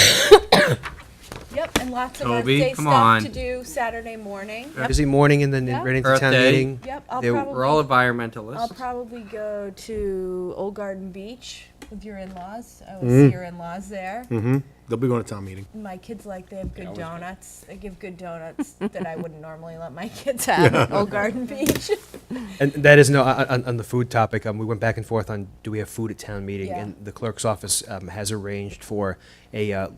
Yep, and lots of Earth Toby, Day come stuff on. to do Saturday morning. Yep, Busy morning and then Yeah. right into town Birthday. meeting. Yep, I'll They- probably. We're all I'll environmentalists. probably go to Old Garden Beach with your in-laws. I will see your in-laws there. Mm-hmm. They'll be going to town meeting. My kids they have good donuts. They give good donuts that I wouldn't normally let my kids have at Old Garden Beach. And that is on the food topic. We went back and forth on, do we have food at town meeting? Yeah. And the clerk's office has arranged for a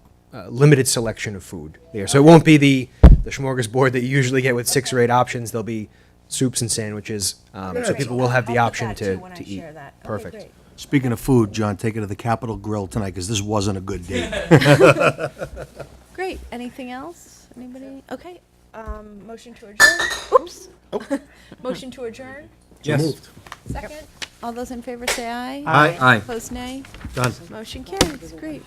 limited selection of food there. So it won't be the smorgasbord that you usually get with 6 or 8 options. There'll be soups and sandwiches, so Great. people will have the I'll put option that to too when I eat. share that. Okay, Perfect. great. Speaking of food, John, take it to the Capitol Grill tonight, because this wasn't a good date. Great. Anything else? Anybody? Okay. Motion to adjourn. Oops. Motion to adjourn. So moved. Second. All those in favor say aye. Aye. Aye. Opposed nay. Done. Motion carries. Great.